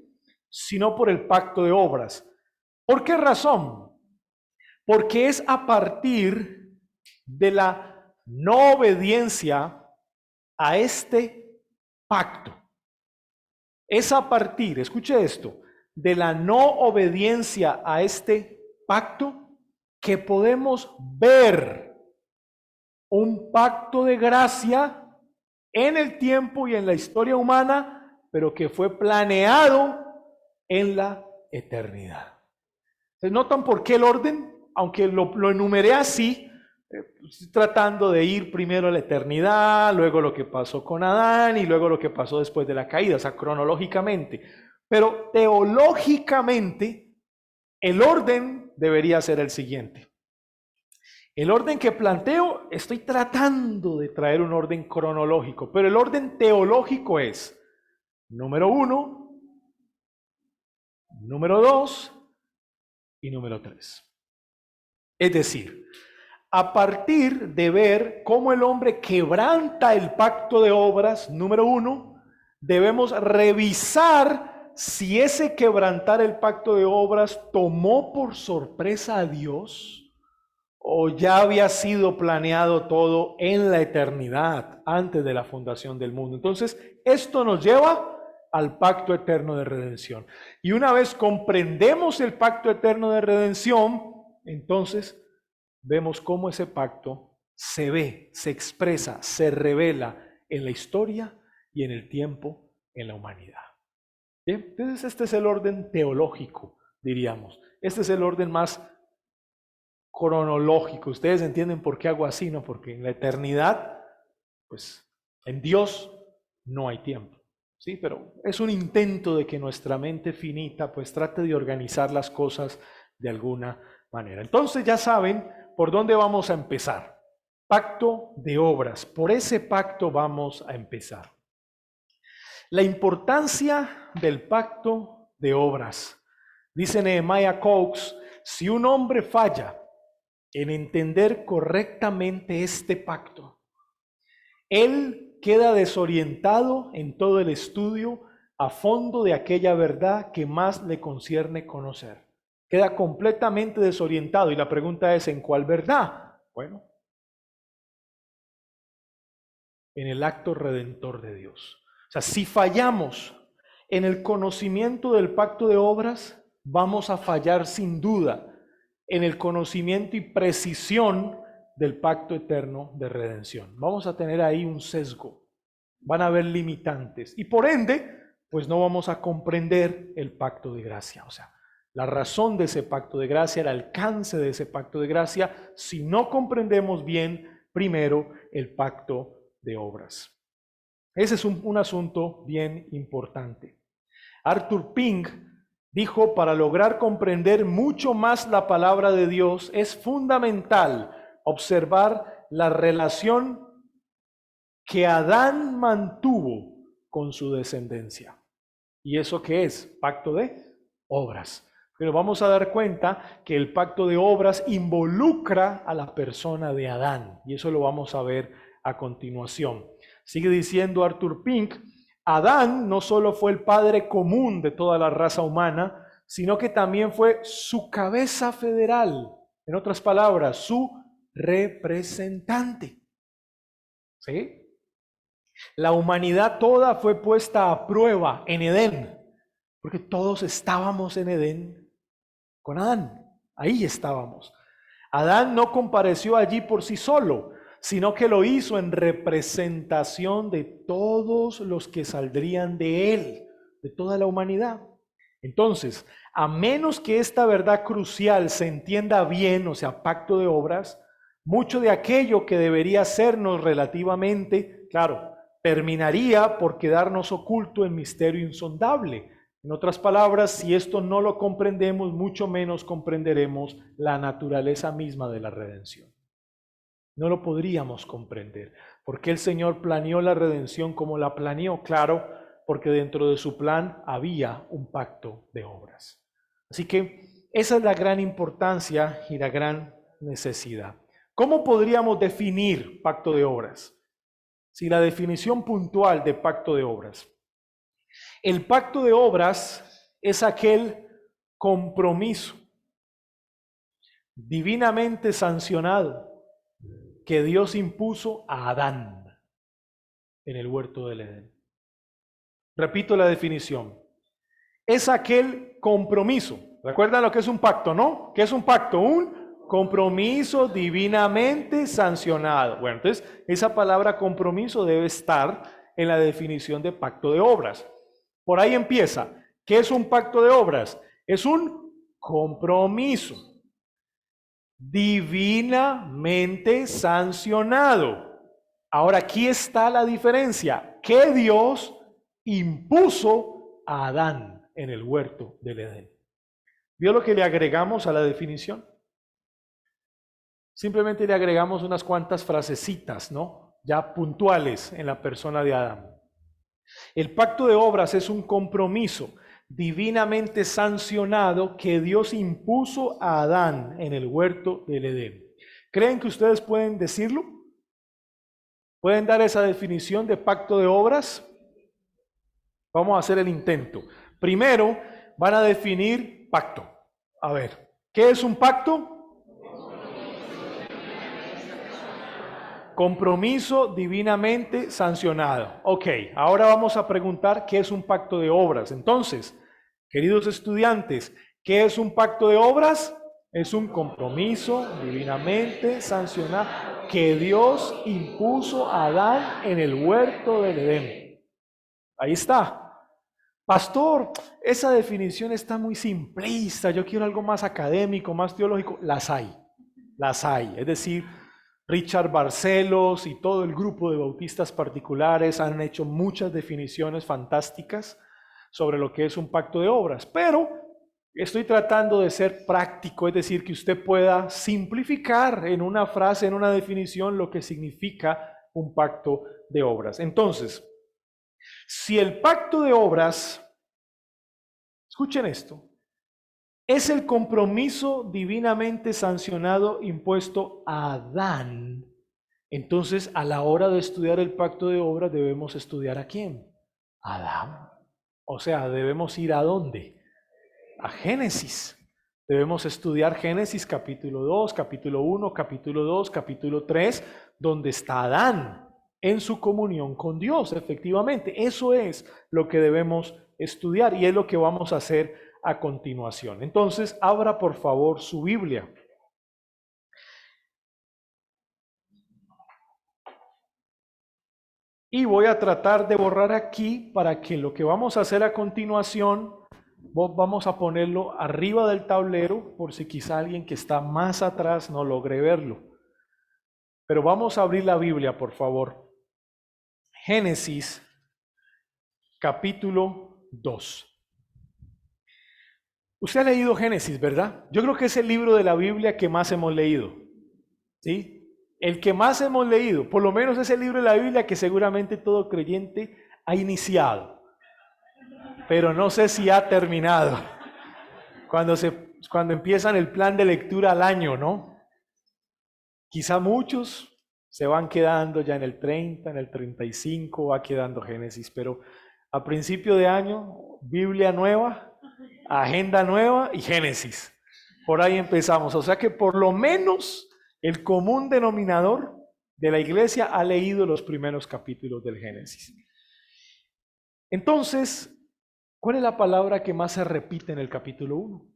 sino por el pacto de obras. ¿Por qué razón? Porque es a partir de la no obediencia a este pacto. Es a partir, escuche esto, de la no obediencia a este pacto que podemos ver un pacto de gracia en el tiempo y en la historia humana, pero que fue planeado en la eternidad. ¿Se notan por qué el orden? Aunque lo enumeré así, tratando de ir primero a la eternidad, luego lo que pasó con Adán y luego lo que pasó después de la caída, o sea, cronológicamente. Pero teológicamente, el orden debería ser el siguiente. El orden que planteo, estoy tratando de traer un orden cronológico, pero el orden teológico es, número 1, número 2 y número 3. Es decir, a partir de ver cómo el hombre quebranta el pacto de obras, número 1, debemos revisar si ese quebrantar el pacto de obras tomó por sorpresa a Dios o ya había sido planeado todo en la eternidad, antes de la fundación del mundo. Entonces, esto nos lleva al pacto eterno de redención. Y una vez comprendemos el pacto eterno de redención, entonces vemos cómo ese pacto se ve, se expresa, se revela en la historia y en el tiempo en la humanidad. Bien, entonces este es el orden teológico, diríamos. Este es el orden más cronológico. Ustedes entienden por qué hago así, ¿no? Porque en la eternidad, pues en Dios no hay tiempo, ¿sí? Pero es un intento de que nuestra mente finita pues trate de organizar las cosas de alguna manera. Entonces ya saben por dónde vamos a empezar. Pacto de obras. Por ese pacto vamos a empezar. La importancia del pacto de obras. Dice Nehemiah Cox, si un hombre falla en entender correctamente este pacto, él queda desorientado en todo el estudio a fondo de aquella verdad que más le concierne conocer. Queda completamente desorientado y la pregunta es, ¿en cuál verdad? Bueno, en el acto redentor de Dios. O sea, si fallamos en el conocimiento del pacto de obras, vamos a fallar sin duda en el conocimiento y precisión del pacto eterno de redención. Vamos a tener ahí un sesgo, van a haber limitantes y por ende, pues no vamos a comprender el pacto de gracia. O sea, la razón de ese pacto de gracia, el alcance de ese pacto de gracia, si no comprendemos bien primero el pacto de obras. Ese es un asunto bien importante. Arthur Pink dijo, para lograr comprender mucho más la palabra de Dios, es fundamental observar la relación que Adán mantuvo con su descendencia. ¿Y eso qué es? Pacto de obras. Pero vamos a dar cuenta que el pacto de obras involucra a la persona de Adán. Y eso lo vamos a ver a continuación. Sigue diciendo Arthur Pink, Adán no solo fue el padre común de toda la raza humana, sino que también fue su cabeza federal. En otras palabras, su representante. ¿Sí? La humanidad toda fue puesta a prueba en Edén, porque todos estábamos en Edén con Adán. Ahí estábamos. Adán no compareció allí por sí solo, sino que lo hizo en representación de todos los que saldrían de él, de toda la humanidad. Entonces, a menos que esta verdad crucial se entienda bien, o sea, pacto de obras, mucho de aquello que debería sernos relativamente, claro, terminaría por quedarnos oculto en misterio insondable. En otras palabras, si esto no lo comprendemos, mucho menos comprenderemos la naturaleza misma de la redención. No lo podríamos comprender. ¿Por qué el Señor planeó la redención como la planeó? Claro, porque dentro de su plan había un pacto de obras. Así que esa es la gran importancia y la gran necesidad. ¿Cómo podríamos definir pacto de obras? Si la definición puntual de pacto de obras. El pacto de obras es aquel compromiso divinamente sancionado que Dios impuso a Adán en el huerto del Edén. Repito la definición. Es aquel compromiso. ¿Recuerdan lo que es un pacto, no? ¿Qué es un pacto? Un compromiso divinamente sancionado. Bueno, entonces esa palabra compromiso debe estar en la definición de pacto de obras. Por ahí empieza. ¿Qué es un pacto de obras? Es un compromiso divinamente sancionado. Ahora, aquí está la diferencia. Que Dios impuso a Adán en el huerto del Edén. ¿Vio lo que le agregamos a la definición? Simplemente le agregamos unas cuantas frasecitas, ¿no? Ya puntuales en la persona de Adán. El pacto de obras es un compromiso divinamente sancionado que Dios impuso a Adán en el huerto del Edén. ¿Creen que ustedes pueden decirlo? ¿Pueden dar esa definición de pacto de obras? Vamos a hacer el intento. Primero van a definir pacto. A ver, ¿qué es un pacto? Compromiso divinamente sancionado. Ok, ahora vamos a preguntar qué es un pacto de obras. Entonces, queridos estudiantes, ¿qué es un pacto de obras? Es un compromiso divinamente sancionado que Dios impuso a Adán en el huerto del Edén. Ahí está. Pastor, esa definición está muy simplista, yo quiero algo más académico, más teológico. Las hay, las hay. Es decir, Richard Barcelos y todo el grupo de bautistas particulares han hecho muchas definiciones fantásticas sobre lo que es un pacto de obras, pero estoy tratando de ser práctico, es decir, que usted pueda simplificar en una frase, en una definición, lo que significa un pacto de obras. Entonces, si el pacto de obras, escuchen esto, es el compromiso divinamente sancionado impuesto a Adán, entonces a la hora de estudiar el pacto de obras debemos estudiar ¿a quién? A Adán. O sea, debemos ir ¿a dónde? A Génesis. Debemos estudiar Génesis capítulo 2, capítulo 1, capítulo 2, capítulo 3, donde está Adán en su comunión con Dios, efectivamente. Eso es lo que debemos estudiar y es lo que vamos a hacer a continuación. Entonces, abra por favor su Biblia. Y voy a tratar de borrar aquí para que lo que vamos a hacer a continuación, vamos a ponerlo arriba del tablero por si quizá alguien que está más atrás no logre verlo. Pero vamos a abrir la Biblia, por favor. Génesis, capítulo 2. Usted ha leído Génesis, ¿verdad? Yo creo que es el libro de la Biblia que más hemos leído. ¿Sí? El que más hemos leído, por lo menos es el libro de la Biblia que seguramente todo creyente ha iniciado, pero no sé si ha terminado. Cuando empiezan el plan de lectura al año, ¿no? Quizá muchos se van quedando ya en el 30, en el 35, va quedando Génesis, pero a principio de año, Biblia nueva, agenda nueva y Génesis. Por ahí empezamos. O sea que por lo menos el común denominador de la iglesia ha leído los primeros capítulos del Génesis. Entonces, ¿cuál es la palabra que más se repite en el capítulo 1?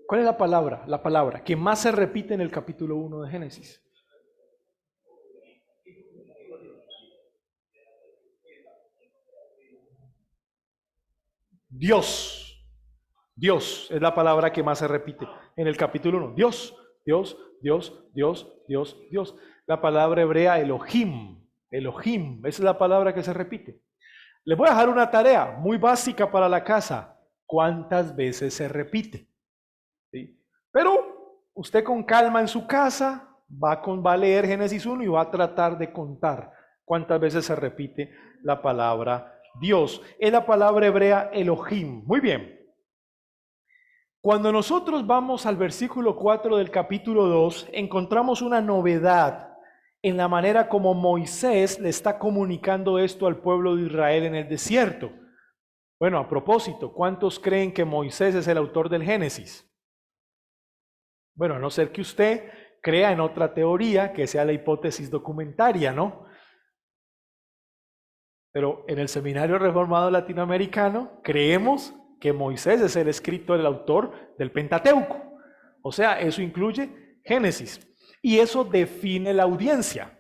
¿Cuál es la palabra que más se repite en el capítulo 1 de Génesis? Dios. Dios es la palabra que más se repite en el capítulo 1. Dios, Dios, Dios, Dios, Dios, Dios. La palabra hebrea Elohim. Elohim, esa es la palabra que se repite. Les voy a dejar una tarea muy básica para la casa. ¿Cuántas veces se repite? ¿Sí? Pero usted con calma en su casa va a leer Génesis 1 y va a tratar de contar cuántas veces se repite la palabra Dios. Es la palabra hebrea Elohim. Muy bien. Cuando nosotros vamos al versículo 4 del capítulo 2, encontramos una novedad en la manera como Moisés le está comunicando esto al pueblo de Israel en el desierto. Bueno, a propósito, ¿cuántos creen que Moisés es el autor del Génesis? Bueno, a no ser que usted crea en otra teoría que sea la hipótesis documentaria, ¿no? Pero en el Seminario Reformado Latinoamericano creemos que Moisés es el escritor, el autor del Pentateuco. O sea, eso incluye Génesis. Y eso define la audiencia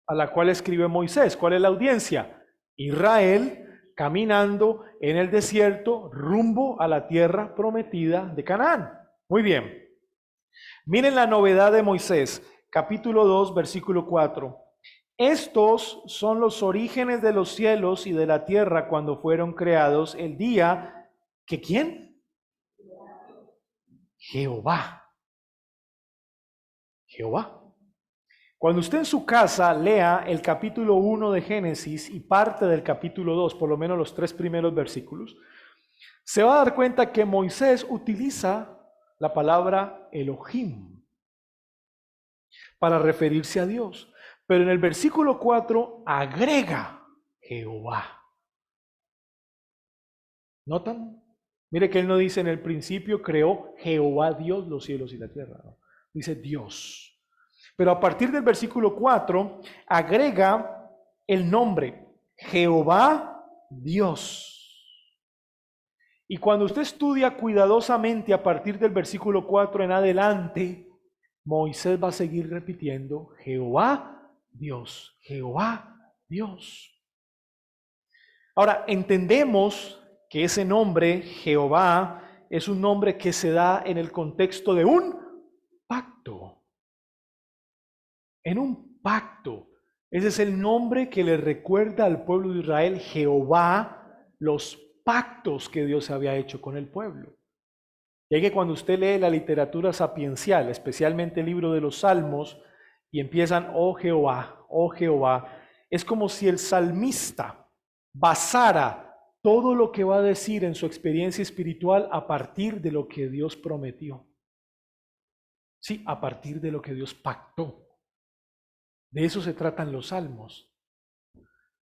a la cual escribe Moisés. ¿Cuál es la audiencia? Israel caminando en el desierto rumbo a la tierra prometida de Canaán. Muy bien. Miren la novedad de Moisés, capítulo 2, versículo 4. Estos son los orígenes de los cielos y de la tierra cuando fueron creados el día que ¿quién? Jehová. Jehová. Cuando usted en su casa lea el capítulo 1 de Génesis y parte del capítulo 2, por lo menos los 3 primeros versículos, se va a dar cuenta que Moisés utiliza la palabra Elohim para referirse a Dios. Pero en el versículo 4 agrega Jehová. ¿Notan? Mire que él no dice en el principio creó Jehová Dios los cielos y la tierra. ¿No? Dice Dios. Pero a partir del versículo 4 agrega el nombre Jehová Dios. Y cuando usted estudia cuidadosamente a partir del versículo 4 en adelante, Moisés va a seguir repitiendo Jehová Dios, Jehová Dios. Ahora, entendemos que ese nombre, Jehová, es un nombre que se da en el contexto de un pacto. En un pacto. Ese es el nombre que le recuerda al pueblo de Israel, Jehová, los pactos que Dios había hecho con el pueblo. Y es que cuando usted lee la literatura sapiencial, especialmente el libro de los Salmos, y empiezan, oh Jehová, es como si el salmista basara todo lo que va a decir en su experiencia espiritual a partir de lo que Dios prometió. Sí, a partir de lo que Dios pactó. De eso se tratan los salmos.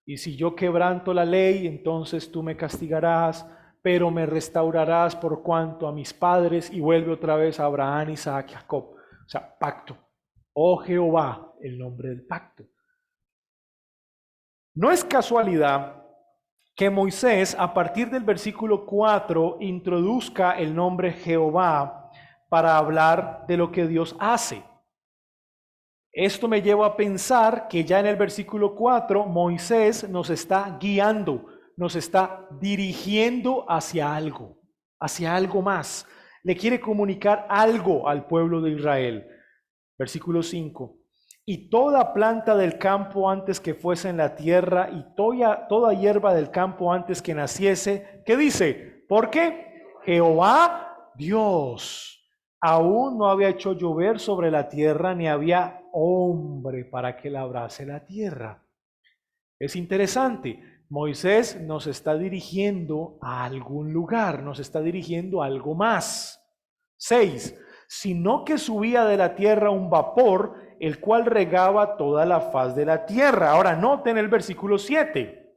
Y si yo quebranto la ley, entonces tú me castigarás, pero me restaurarás por cuanto a mis padres, y vuelve otra vez a Abraham, Isaac y Jacob. O sea, pacto. Oh Jehová, el nombre del pacto. No es casualidad que Moisés, a partir del versículo 4, introduzca el nombre Jehová para hablar de lo que Dios hace. Esto me lleva a pensar que ya en el versículo 4 Moisés nos está guiando, nos está dirigiendo hacia algo más. Le quiere comunicar algo al pueblo de Israel. Versículo 5. Y toda planta del campo antes que fuese en la tierra y toda hierba del campo antes que naciese, ¿qué dice? Porque Jehová Dios aún no había hecho llover sobre la tierra, ni había hombre para que labrase la tierra. Es interesante, Moisés nos está dirigiendo a algún lugar, nos está dirigiendo a algo más. 6. Sino que subía de la tierra un vapor, el cual regaba toda la faz de la tierra. Ahora noten el versículo 7.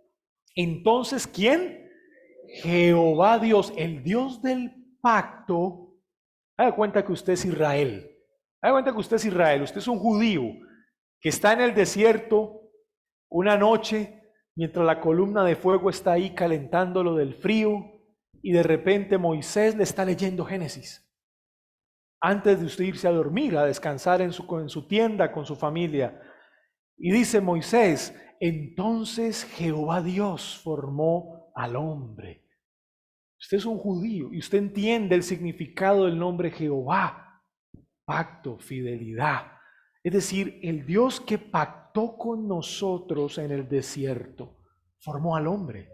Entonces, ¿quién? Jehová Dios, el Dios del pacto. Haga cuenta que usted es Israel. Haga cuenta que usted es Israel. Usted es un judío que está en el desierto una noche mientras la columna de fuego está ahí calentándolo del frío y de repente Moisés le está leyendo Génesis. Antes de usted irse a dormir, a descansar en su tienda con su familia. Y dice Moisés, entonces Jehová Dios formó al hombre. Usted es un judío y usted entiende el significado del nombre Jehová, pacto, fidelidad. Es decir, el Dios que pactó con nosotros en el desierto, formó al hombre.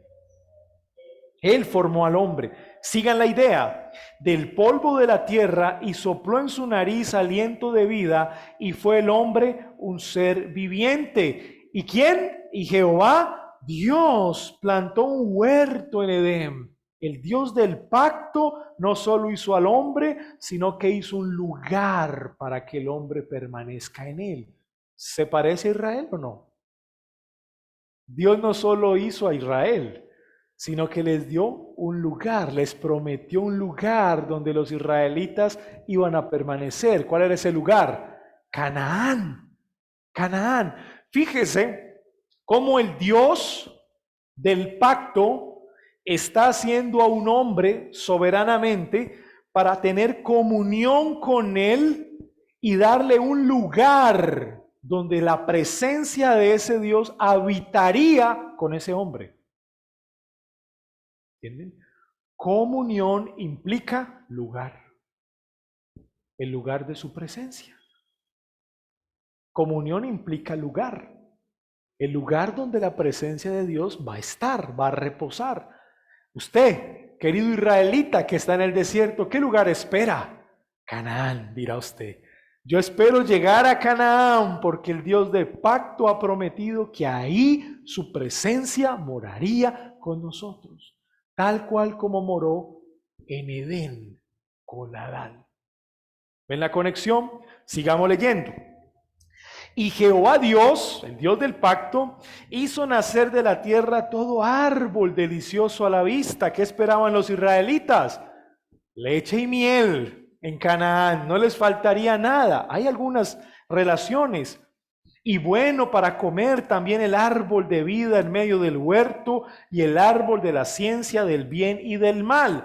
Él formó al hombre. Sigan la idea. Del polvo de la tierra y sopló en su nariz aliento de vida y fue el hombre un ser viviente. ¿Y quién? Y Jehová, Dios, plantó un huerto en Edén El Dios del pacto no solo hizo al hombre, sino que hizo un lugar para que el hombre permanezca en él. ¿Se parece a Israel o no? Dios no solo hizo a Israel, sino que les dio un lugar, les prometió un lugar donde los israelitas iban a permanecer. ¿Cuál era ese lugar? Canaán. Canaán. Fíjese cómo el Dios del pacto está haciendo a un hombre soberanamente para tener comunión con él y darle un lugar donde la presencia de ese Dios habitaría con ese hombre. ¿Entienden? Comunión implica lugar, el lugar de su presencia. Comunión implica lugar, el lugar donde la presencia de Dios va a estar, va a reposar. Usted, querido israelita que está en el desierto, ¿qué lugar espera? Canaán, dirá usted. Yo espero llegar a Canaán porque el Dios de pacto ha prometido que ahí su presencia moraría con nosotros, tal cual como moró en Edén con Adán. ¿Ven la conexión? Sigamos leyendo. Y Jehová Dios, el Dios del pacto, hizo nacer de la tierra todo árbol delicioso a la vista. ¿Qué esperaban los israelitas? Leche y miel en Canaán, no les faltaría nada. Hay algunas relaciones. Y bueno para comer también el árbol de vida en medio del huerto y el árbol de la ciencia del bien y del mal.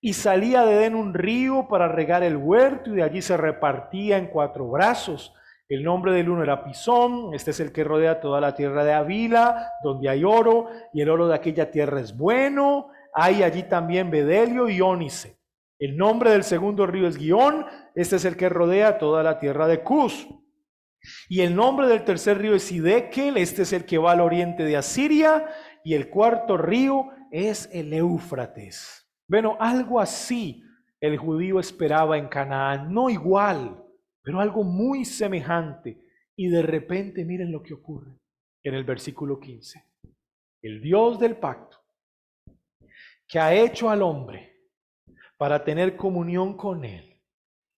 Y salía de Edén un río para regar el huerto y de allí se repartía en 4 brazos. El nombre del uno era Pisón, este es el que rodea toda la tierra de Havila, donde hay oro, y el oro de aquella tierra es bueno. Hay allí también bedelio y ónice. El nombre del segundo río es Gihón, este es el que rodea toda la tierra de Cus. Y el nombre del tercer río es Hidekel, este es el que va al oriente de Asiria, y el cuarto río es el Éufrates. Bueno, algo así el judío esperaba en Canaán, no igual, pero algo muy semejante. Y de repente miren lo que ocurre en el versículo 15. El Dios del pacto, que ha hecho al hombre para tener comunión con él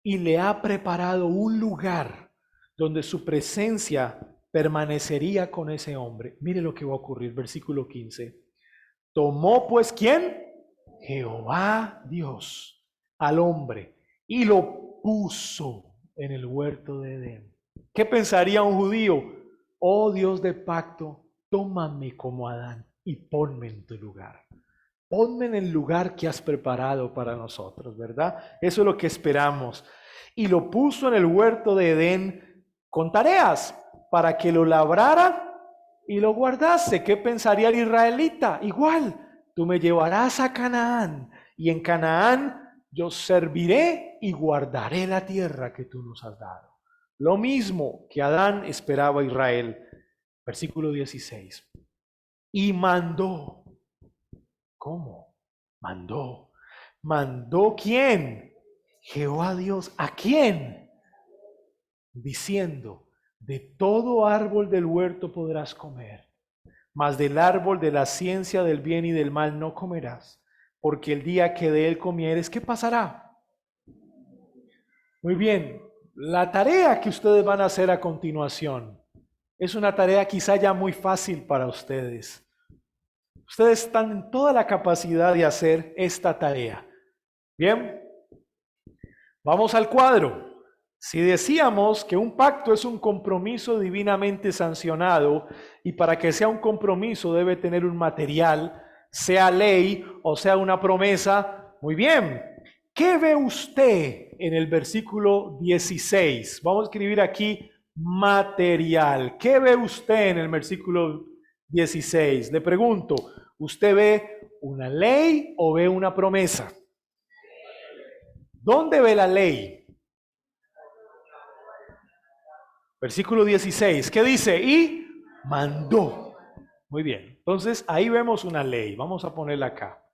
y le ha preparado un lugar donde su presencia permanecería con ese hombre. Mire lo que va a ocurrir, versículo 15. Tomó pues, ¿quién? Jehová Dios al hombre y lo puso en el huerto de Edén. ¿Qué pensaría un judío? Oh Dios de pacto, tómame como Adán y ponme en tu lugar. Ponme en el lugar que has preparado para nosotros, ¿verdad? Eso es lo que esperamos. Y lo puso en el huerto de Edén con tareas para que lo labrara y lo guardase. ¿Qué pensaría el israelita? Igual, tú me llevarás a Canaán y en Canaán yo serviré y guardaré la tierra que tú nos has dado. Lo mismo que Adán esperaba a Israel. Versículo 16. Y mandó. ¿Cómo? Mandó. ¿Mandó quién? Jehová Dios. ¿A quién? Diciendo, de todo árbol del huerto podrás comer, mas del árbol de la ciencia del bien y del mal no comerás, porque el día que de él comieres, ¿qué pasará? Muy bien, la tarea que ustedes van a hacer a continuación es una tarea quizá ya muy fácil para ustedes. Ustedes están en toda la capacidad de hacer esta tarea. Bien, vamos al cuadro. Si decíamos que un pacto es un compromiso divinamente sancionado y para que sea un compromiso debe tener un material, sea ley o sea una promesa, muy bien. ¿Qué ve usted en el versículo 16? Vamos a escribir aquí material. ¿Qué ve usted en el versículo 16? Le pregunto, ¿usted ve una ley o ve una promesa? ¿Dónde ve la ley? Versículo 16, ¿qué dice? Y mandó. Muy bien, entonces ahí vemos una ley. Vamos a ponerla acá.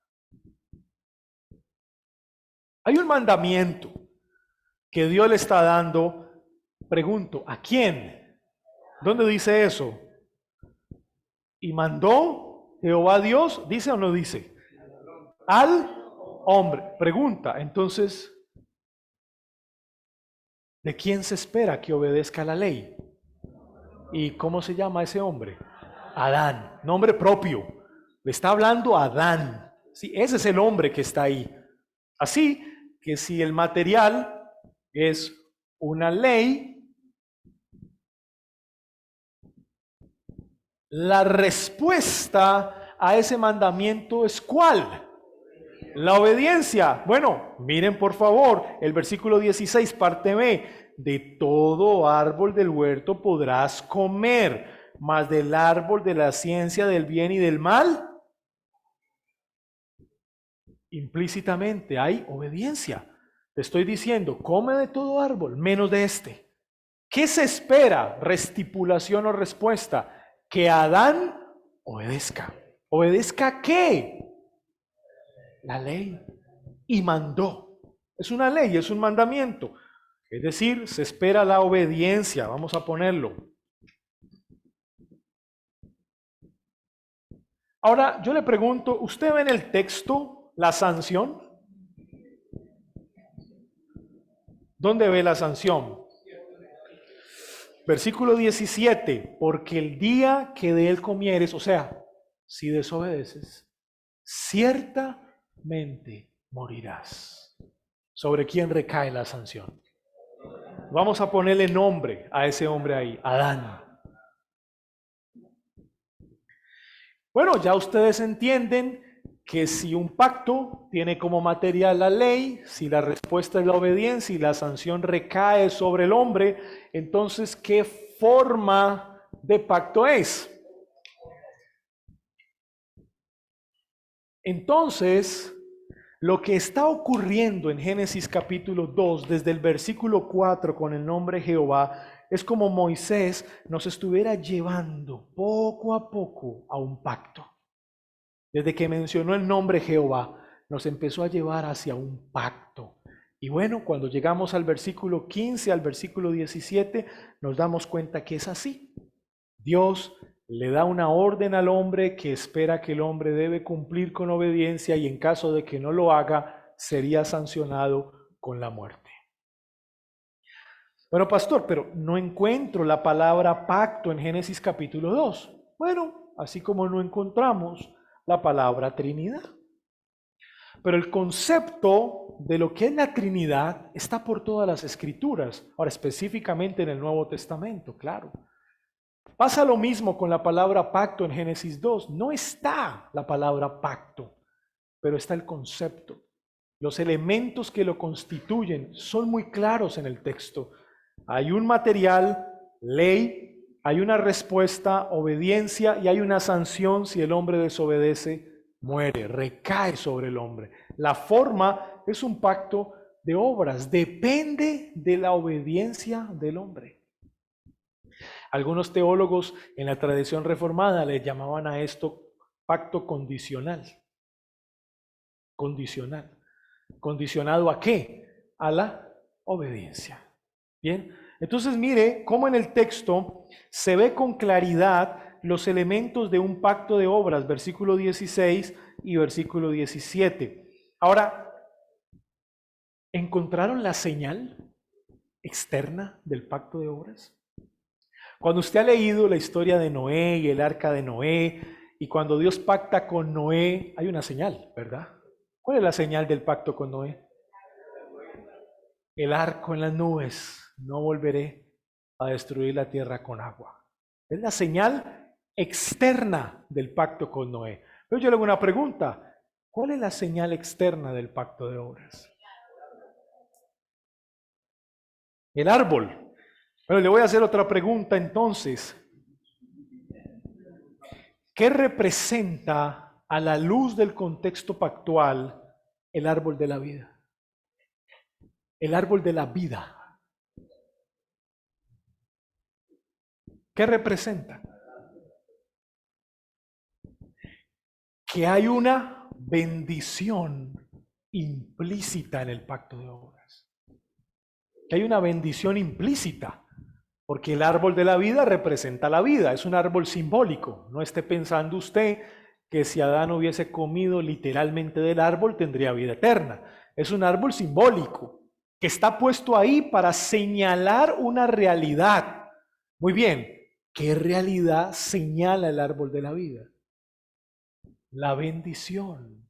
Hay un mandamiento que Dios le está dando. Pregunto, ¿a quién? ¿Dónde dice eso? Y mandó Jehová Dios, ¿dice o no dice? al hombre. Pregunta, entonces, ¿de quién se espera que obedezca la ley? ¿Y cómo se llama ese hombre? Adán, nombre propio. Le está hablando a Adán. Sí, ese es el hombre que está ahí. Así que si el material es una ley, la respuesta a ese mandamiento es ¿cuál? La obediencia. Bueno, miren por favor el versículo 16, parte B. De todo árbol del huerto podrás comer, mas del árbol de la ciencia del bien y del mal, implícitamente hay obediencia. Te estoy diciendo, come de todo árbol, menos de este. ¿Qué se espera? Restipulación o respuesta. Que Adán obedezca. ¿Obedezca qué? La ley. Y mandó. Es una ley, es un mandamiento. Es decir, se espera la obediencia. Vamos a ponerlo. Ahora, yo le pregunto, ¿usted ve en el texto la sanción? ¿Dónde ve la sanción? Versículo 17, porque el día que de él comieres, o sea, si desobedeces, ciertamente morirás. ¿Sobre quién recae la sanción? Vamos a ponerle nombre a ese hombre ahí, Adán. Bueno, ya ustedes entienden que si un pacto tiene como material la ley, si la respuesta es la obediencia y la sanción recae sobre el hombre, entonces, ¿qué forma de pacto es? Entonces, lo que está ocurriendo en Génesis capítulo 2, desde el versículo 4 con el nombre Jehová, es como Moisés nos estuviera llevando poco a poco a un pacto. Desde que mencionó el nombre Jehová, nos empezó a llevar hacia un pacto. Y bueno, cuando llegamos al versículo 15, al versículo 17, nos damos cuenta que es así. Dios le da una orden al hombre que espera que el hombre debe cumplir con obediencia y en caso de que no lo haga, sería sancionado con la muerte. Bueno, pastor, pero no encuentro la palabra pacto en Génesis capítulo 2. Bueno, así como no encontramos la palabra Trinidad. Pero el concepto de lo que es la Trinidad está por todas las Escrituras, ahora específicamente en el Nuevo Testamento, claro. Pasa lo mismo con la palabra pacto en Génesis 2. No está la palabra pacto, pero está el concepto. Los elementos que lo constituyen son muy claros en el texto. Hay un material, ley, hay una respuesta, obediencia, y hay una sanción si el hombre desobedece, muere, recae sobre el hombre. La forma es un pacto de obras, depende de la obediencia del hombre. Algunos teólogos en la tradición reformada le llamaban a esto pacto condicional. Condicional. ¿Condicionado a qué? A la obediencia. Bien, entonces mire cómo en el texto se ve con claridad los elementos de un pacto de obras, versículo 16 y versículo 17. Ahora, ¿encontraron la señal externa del pacto de obras? Cuando usted ha leído la historia de Noé y el arca de Noé, y cuando Dios pacta con Noé, hay una señal, ¿verdad? ¿Cuál es la señal del pacto con Noé? El arco en las nubes, no volveré a destruir la tierra con agua. Es la señal externa del pacto con Noé. Pero yo le hago una pregunta, ¿cuál es la señal externa del pacto de obras? El árbol. Bueno, le voy a hacer otra pregunta entonces. ¿Qué representa a la luz del contexto pactual el árbol de la vida? El árbol de la vida. ¿Qué representa? Que hay una bendición implícita en el pacto de obras. Que hay una bendición implícita, porque el árbol de la vida representa la vida, es un árbol simbólico. No esté pensando usted que si Adán hubiese comido literalmente del árbol tendría vida eterna. Es un árbol simbólico que está puesto ahí para señalar una realidad. Muy bien, ¿qué realidad señala el árbol de la vida? La bendición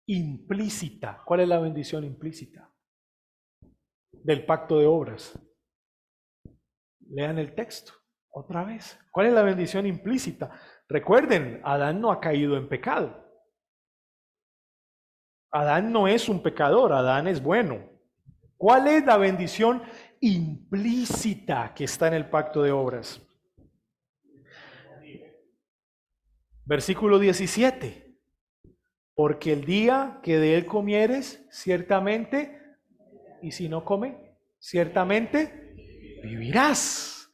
implícita. ¿Cuál es la bendición implícita? Del pacto de obras. Lean el texto otra vez. ¿Cuál es la bendición implícita? Recuerden, Adán no ha caído en pecado. Adán no es un pecador, Adán es bueno. ¿Cuál es la bendición implícita que está en el pacto de obras? Versículo 17. Porque el día que de él comieres, ciertamente, y si no come, ciertamente vivirás.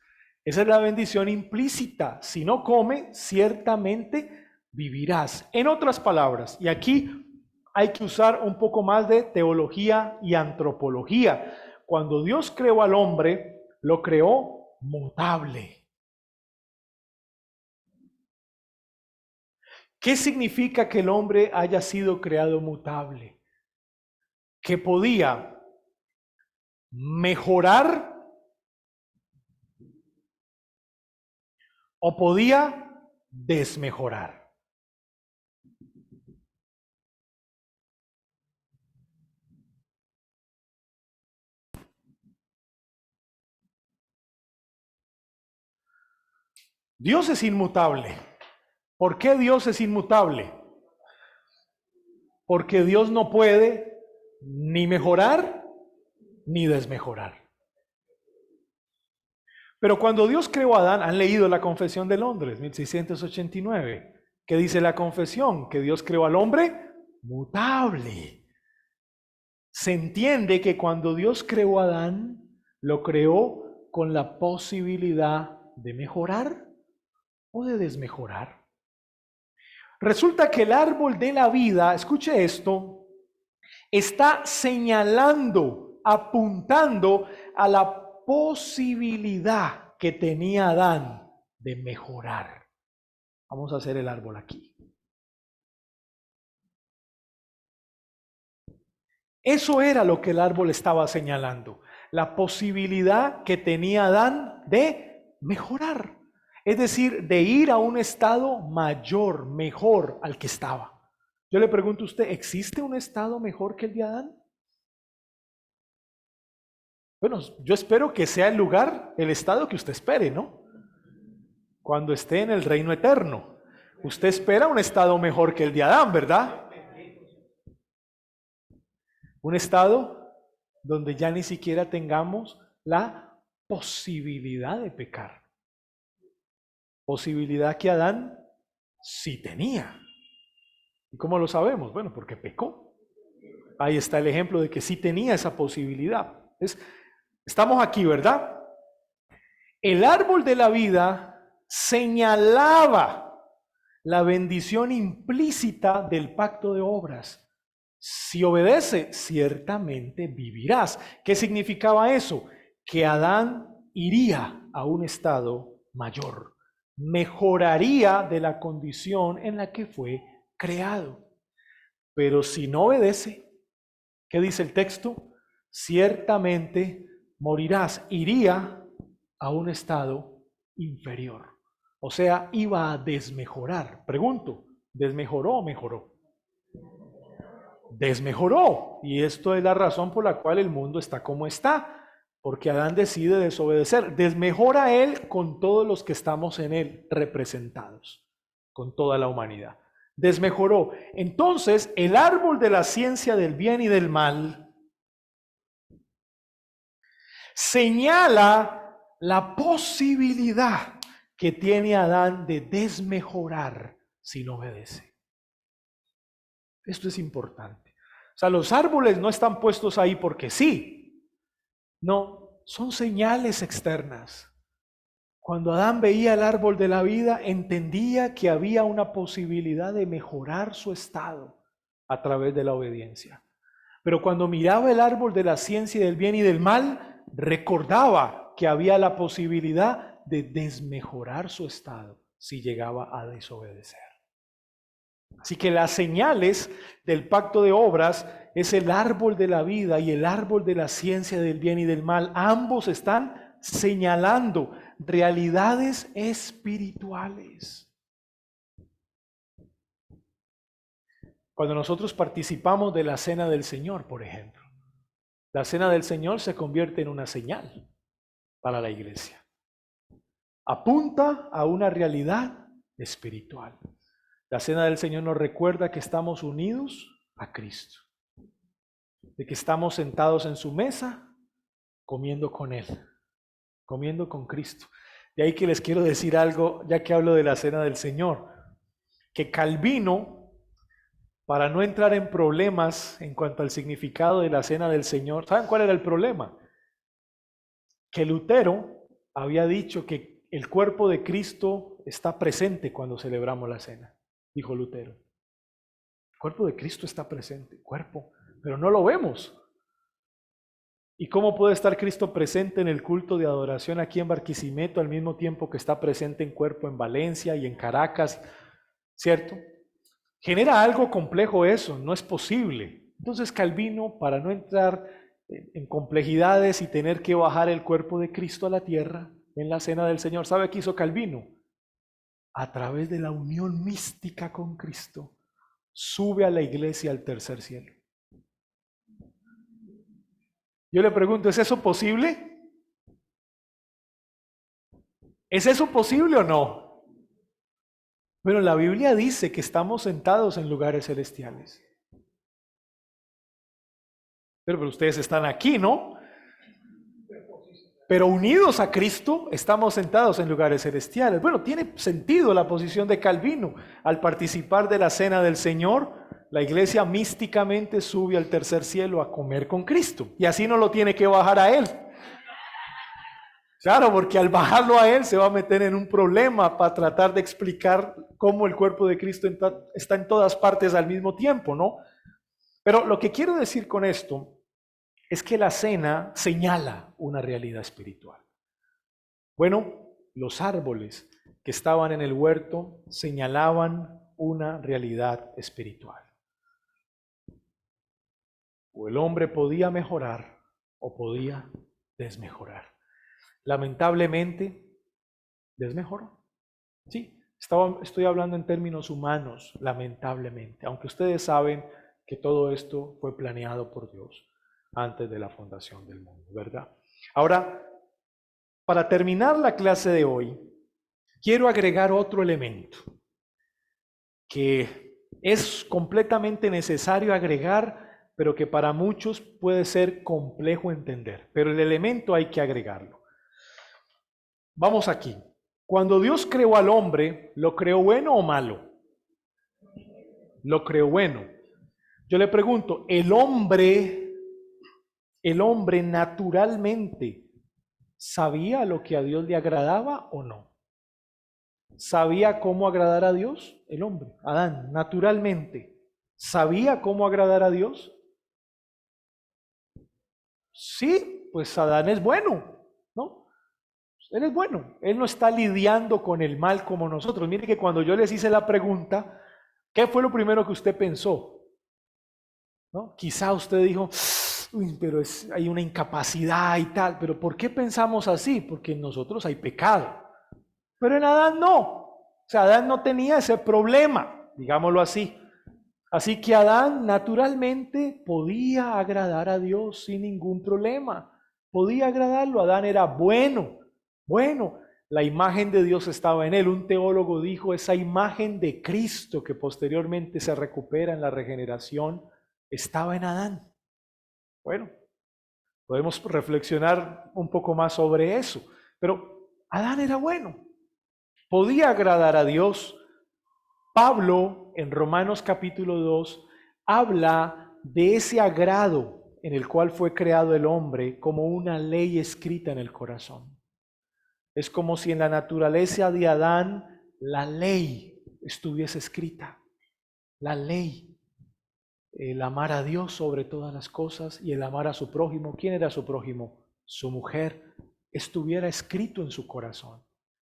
Esa es la bendición implícita. Si no come, ciertamente vivirás. En otras palabras, y aquí hay que usar un poco más de teología y antropología. Cuando Dios creó al hombre, lo creó mutable. ¿Qué significa que el hombre haya sido creado mutable? Que podía mejorar o podía desmejorar. Dios es inmutable. ¿Por qué Dios es inmutable? Porque Dios no puede ni mejorar ni desmejorar. Pero cuando Dios creó a Adán, han leído la Confesión de Londres, 1689, que dice la confesión que Dios creó al hombre mutable. Se entiende que cuando Dios creó a Adán, lo creó con la posibilidad de mejorar o de desmejorar. Resulta que el árbol de la vida, escuche esto, está señalando, apuntando a la posibilidad que tenía Adán de mejorar. Vamos a hacer el árbol aquí. Eso era lo que el árbol estaba señalando, la posibilidad que tenía Adán de mejorar, es decir, de ir a un estado mayor, mejor al que estaba. Yo le pregunto a usted, ¿existe un estado mejor que el de Adán? Bueno, yo espero que sea el lugar, el estado que usted espere, ¿no? Cuando esté en el reino eterno. Usted espera un estado mejor que el de Adán, ¿verdad? Un estado donde ya ni siquiera tengamos la posibilidad de pecar. Posibilidad que Adán sí tenía. ¿Y cómo lo sabemos? Bueno, porque pecó. Ahí está el ejemplo de que sí tenía esa posibilidad. Entonces, estamos aquí, ¿verdad? El árbol de la vida señalaba la bendición implícita del pacto de obras. Si obedece, ciertamente vivirás. ¿Qué significaba eso? Que Adán iría a un estado mayor, mejoraría de la condición en la que fue creado. Pero si no obedece, ¿qué dice el texto? Ciertamente morirás, iría a un estado inferior. O sea, iba a desmejorar. Pregunto, ¿desmejoró o mejoró? Desmejoró. Y esto es la razón por la cual el mundo está como está. Porque Adán decide desobedecer. Desmejora él con todos los que estamos en él representados. Con toda la humanidad. Desmejoró. Entonces, el árbol de la ciencia del bien y del mal señala la posibilidad que tiene Adán de desmejorar si no obedece. Esto es importante. O sea, los árboles no están puestos ahí porque sí. No, son señales externas. Cuando Adán veía el árbol de la vida, entendía que había una posibilidad de mejorar su estado a través de la obediencia. Pero cuando miraba el árbol de la ciencia del bien y del mal, recordaba que había la posibilidad de desmejorar su estado si llegaba a desobedecer. Así que las señales del pacto de obras es el árbol de la vida y el árbol de la ciencia del bien y del mal. Ambos están señalando realidades espirituales. Cuando nosotros participamos de la cena del Señor, por ejemplo, la cena del Señor se convierte en una señal para la iglesia. Apunta a una realidad espiritual. La cena del Señor nos recuerda que estamos unidos a Cristo, de que estamos sentados en su mesa comiendo con Él, comiendo con Cristo. De ahí que les quiero decir algo, ya que hablo de la cena del Señor, que Calvino, para no entrar en problemas en cuanto al significado de la cena del Señor, ¿saben cuál era el problema? Que Lutero había dicho que el cuerpo de Cristo está presente cuando celebramos la cena, dijo Lutero. El cuerpo de Cristo está presente, cuerpo, pero no lo vemos. ¿Y cómo puede estar Cristo presente en el culto de adoración aquí en Barquisimeto al mismo tiempo que está presente en cuerpo en Valencia y en Caracas? ¿Cierto? Genera algo complejo eso, no es posible. Entonces Calvino, para no entrar en complejidades y tener que bajar el cuerpo de Cristo a la tierra en la cena del Señor, ¿sabe qué hizo Calvino? A través de la unión mística con Cristo, sube a la iglesia al tercer cielo. Yo le pregunto, ¿es eso posible? ¿Es eso posible o no? Bueno, la Biblia dice que estamos sentados en lugares celestiales. Pero ustedes están aquí, ¿no? Pero unidos a Cristo, estamos sentados en lugares celestiales. Bueno, tiene sentido la posición de Calvino. Al participar de la cena del Señor, la iglesia místicamente sube al tercer cielo a comer con Cristo. Y así no lo tiene que bajar a Él. Claro, porque al bajarlo a Él se va a meter en un problema para tratar de explicar cómo el cuerpo de Cristo está en todas partes al mismo tiempo, ¿no? Pero lo que quiero decir con esto es que la cena señala una realidad espiritual. Bueno, los árboles que estaban en el huerto señalaban una realidad espiritual. O el hombre podía mejorar o podía desmejorar. Lamentablemente, desmejoró. Sí, estoy hablando en términos humanos, lamentablemente, aunque ustedes saben que todo esto fue planeado por Dios antes de la fundación del mundo, ¿verdad? Ahora, para terminar la clase de hoy, quiero agregar otro elemento que es completamente necesario agregar, pero que para muchos puede ser complejo entender, pero el elemento hay que agregarlo. Vamos aquí. Cuando Dios creó al hombre, ¿lo creó bueno o malo? Lo creó bueno. Yo le pregunto, ¿el hombre naturalmente sabía lo que a Dios le agradaba o no? ¿Sabía cómo agradar a Dios? El hombre, Adán, naturalmente, ¿sabía cómo agradar a Dios? Sí, pues Adán es bueno, ¿no? Él es bueno, él no está lidiando con el mal como nosotros. Mire que cuando yo les hice la pregunta, ¿qué fue lo primero que usted pensó? ¿No? Quizá usted dijo, uy, pero hay una incapacidad y tal, pero ¿por qué pensamos así? Porque en nosotros hay pecado, pero en Adán no. O sea, Adán no tenía ese problema, digámoslo así. Así que Adán naturalmente podía agradar a Dios sin ningún problema. Podía agradarlo, Adán era bueno. Bueno, la imagen de Dios estaba en él. Un teólogo dijo, esa imagen de Cristo que posteriormente se recupera en la regeneración, estaba en Adán. Bueno, podemos reflexionar un poco más sobre eso, pero Adán era bueno, podía agradar a Dios. Pablo, en Romanos capítulo 2, habla de ese agrado en el cual fue creado el hombre como una ley escrita en el corazón. Es como si en la naturaleza de Adán la ley estuviese escrita, la ley. El amar a Dios sobre todas las cosas y el amar a su prójimo. ¿Quién era su prójimo? Su mujer. Estuviera escrito en su corazón.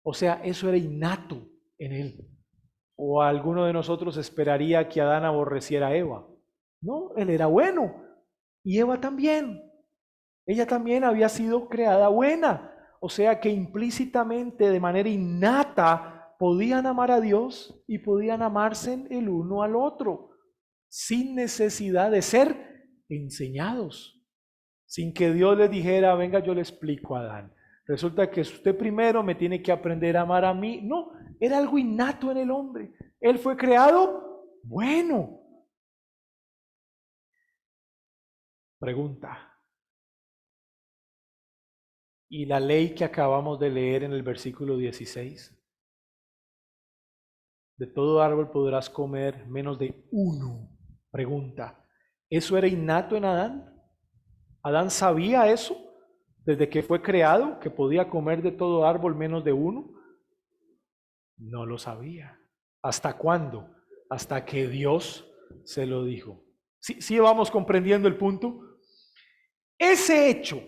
O sea, eso era innato en él. ¿O alguno de nosotros esperaría que Adán aborreciera a Eva? No, él era bueno. Y Eva también. Ella también había sido creada buena. O sea que implícitamente, de manera innata, podían amar a Dios y podían amarse el uno al otro, sin necesidad de ser enseñados, sin que Dios les dijera, venga, yo le explico a Adán. Resulta que usted primero me tiene que aprender a amar a mí. No, era algo innato en el hombre. Él fue creado bueno. Pregunta. ¿Y la ley que acabamos de leer en el versículo 16? De todo árbol podrás comer menos de uno. Pregunta. ¿Eso era innato en Adán? ¿Adán sabía eso desde que fue creado, que podía comer de todo árbol menos de uno? No lo sabía. ¿Hasta cuándo? Hasta que Dios se lo dijo. ¿Sí vamos comprendiendo el punto? Ese hecho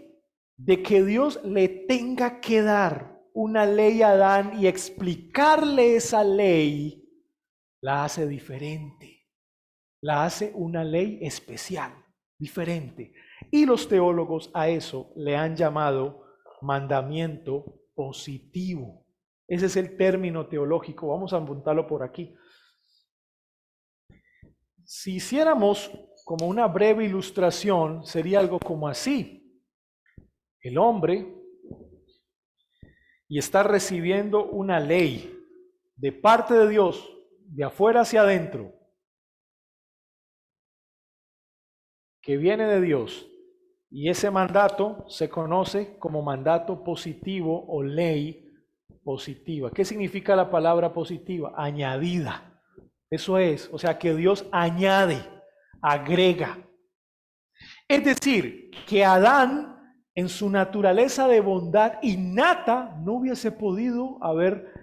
de que Dios le tenga que dar una ley a Adán y explicarle esa ley, la hace diferente. La hace una ley especial, diferente. Y los teólogos a eso le han llamado mandamiento positivo. Ese es el término teológico. Vamos a apuntarlo por aquí. Si hiciéramos como una breve ilustración, sería algo como así. El hombre y está recibiendo una ley de parte de Dios, de afuera hacia adentro, que viene de Dios. Y ese mandato se conoce como mandato positivo o ley positiva. ¿Qué significa la palabra positiva? Añadida. Eso es, o sea que Dios añade, agrega. Es decir, que Adán en su naturaleza de bondad innata no hubiese podido haber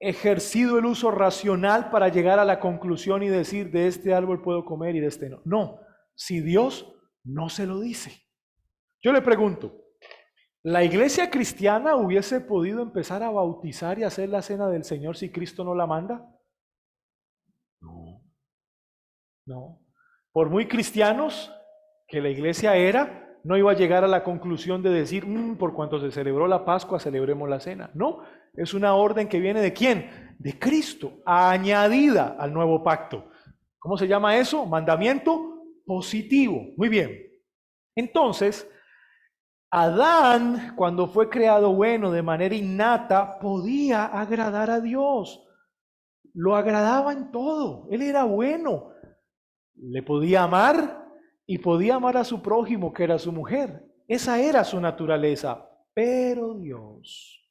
ejercido el uso racional para llegar a la conclusión y decir de este árbol puedo comer y de este no. No, si Dios no se lo dice. Yo le pregunto, ¿la iglesia cristiana hubiese podido empezar a bautizar y hacer la cena del Señor si Cristo no la manda? No, no. Por muy cristianos que la iglesia era, no iba a llegar a la conclusión de decir, por cuanto se celebró la Pascua, celebremos la cena. No, es una orden que viene ¿de quién? De Cristo, añadida al nuevo pacto. ¿Cómo se llama eso? Mandamiento positivo. Muy bien. Entonces, Adán, cuando fue creado bueno de manera innata, podía agradar a Dios. Lo agradaba en todo. Él era bueno. Le podía amar y podía amar a su prójimo, que era su mujer. Esa era su naturaleza. Pero Dios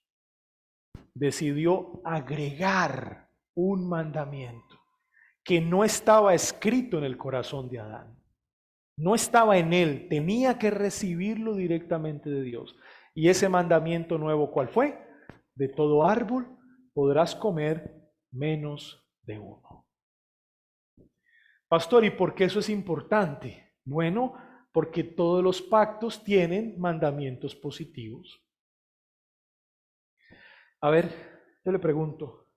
decidió agregar un mandamiento que no estaba escrito en el corazón de Adán. No estaba en él, tenía que recibirlo directamente de Dios. Y ese mandamiento nuevo, ¿cuál fue? De todo árbol podrás comer menos de uno. Pastor, ¿y por qué eso es importante? Bueno, porque todos los pactos tienen mandamientos positivos. A ver, yo le pregunto,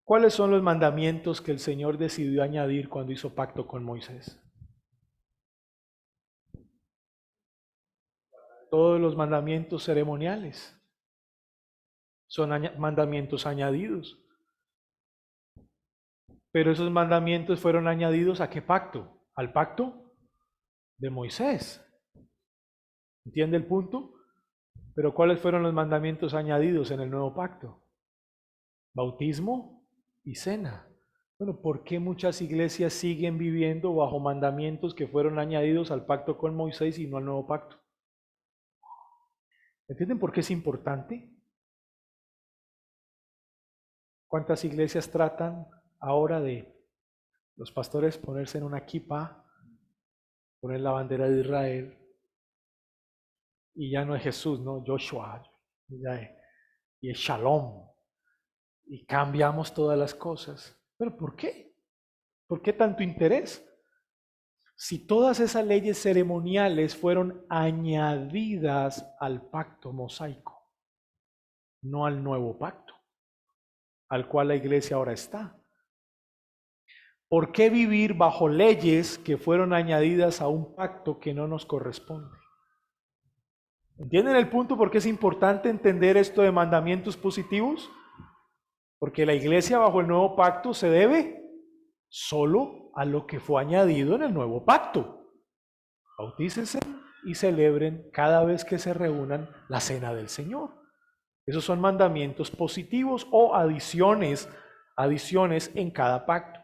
¿cuáles son los mandamientos que el Señor decidió añadir cuando hizo pacto con Moisés? Todos los mandamientos ceremoniales son mandamientos añadidos. Pero esos mandamientos fueron añadidos ¿a qué pacto? Al pacto de Moisés. ¿Entiende el punto? Pero ¿cuáles fueron los mandamientos añadidos en el nuevo pacto? Bautismo y cena. Bueno, ¿por qué muchas iglesias siguen viviendo bajo mandamientos que fueron añadidos al pacto con Moisés y no al nuevo pacto? ¿Entienden por qué es importante? ¿Cuántas iglesias tratan ahora de los pastores ponerse en una kippah, poner la bandera de Israel, y ya no es Jesús, no, Joshua, y es Shalom, y cambiamos todas las cosas? ¿Pero por qué? ¿Por qué tanto interés? Si todas esas leyes ceremoniales fueron añadidas al pacto mosaico, no al nuevo pacto. al cual la iglesia ahora está. ¿Por qué vivir bajo leyes que fueron añadidas a un pacto que no nos corresponde? ¿Entienden el punto por qué es importante entender esto de mandamientos positivos? Porque la iglesia bajo el nuevo pacto se debe solo a lo que fue añadido en el nuevo pacto. Bautícense y celebren cada vez que se reúnan la cena del Señor. Esos son mandamientos positivos o adiciones en cada pacto.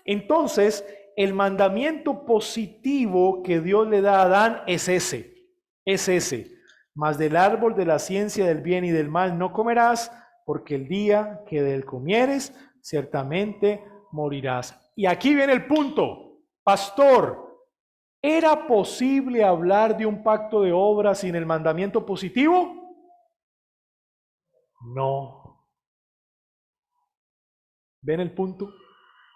Entonces, el mandamiento positivo que Dios le da a Adán es ese. Mas del árbol de la ciencia del bien y del mal no comerás, porque el día que de él comieres, ciertamente morirás. Y aquí viene el punto, pastor, ¿era posible hablar de un pacto de obras sin el mandamiento positivo? No. ¿Ven el punto?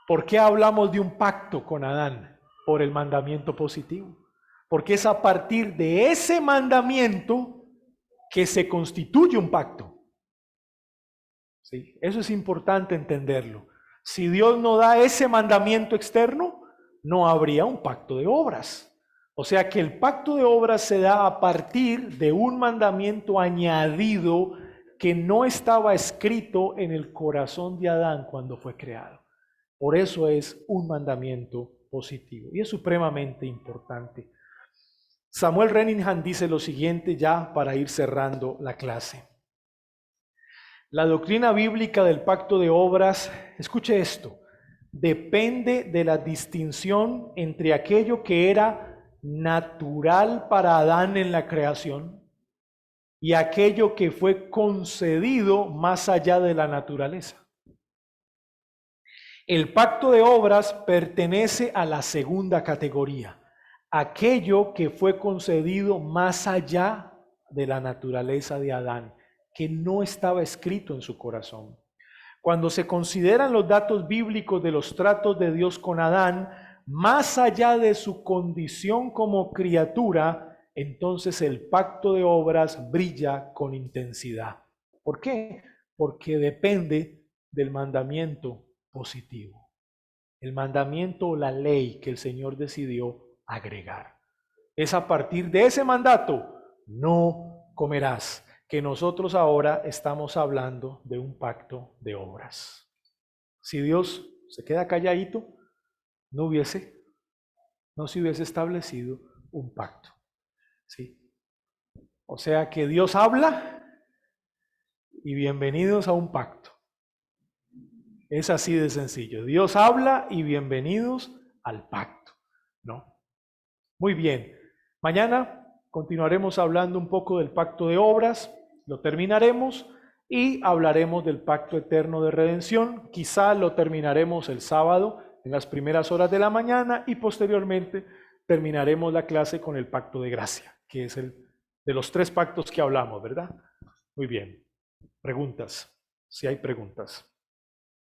¿Por qué hablamos de un pacto con Adán? Por el mandamiento positivo. Porque es a partir de ese mandamiento que se constituye un pacto. ¿Sí? Eso es importante entenderlo. Si Dios no da ese mandamiento externo, no habría un pacto de obras. O sea que el pacto de obras se da a partir de un mandamiento añadido que no estaba escrito en el corazón de Adán cuando fue creado. Por eso es un mandamiento positivo y es supremamente importante. Samuel Renningham dice lo siguiente ya para ir cerrando la clase. La doctrina bíblica del pacto de obras, escuche esto, depende de la distinción entre aquello que era natural para Adán en la creación y aquello que fue concedido más allá de la naturaleza. El pacto de obras pertenece a la segunda categoría, aquello que fue concedido más allá de la naturaleza de Adán, que no estaba escrito en su corazón. Cuando se consideran los datos bíblicos de los tratos de Dios con Adán, más allá de su condición como criatura, entonces el pacto de obras brilla con intensidad. ¿Por qué? Porque depende del mandamiento positivo. El mandamiento o la ley que el Señor decidió agregar. Es a partir de ese mandato, no comerás, que nosotros ahora estamos hablando de un pacto de obras. Si Dios se queda calladito, no se hubiese establecido un pacto. ¿Sí? O sea que Dios habla y bienvenidos a un pacto. Es así de sencillo. Dios habla y bienvenidos al pacto, ¿no? Muy bien. Mañana continuaremos hablando un poco del pacto de obras, lo terminaremos y hablaremos del pacto eterno de redención. Quizá lo terminaremos el sábado en las primeras horas de la mañana y posteriormente terminaremos la clase con el pacto de gracia, que es el de los 3 pactos que hablamos, ¿verdad? Muy bien. Preguntas, si hay preguntas.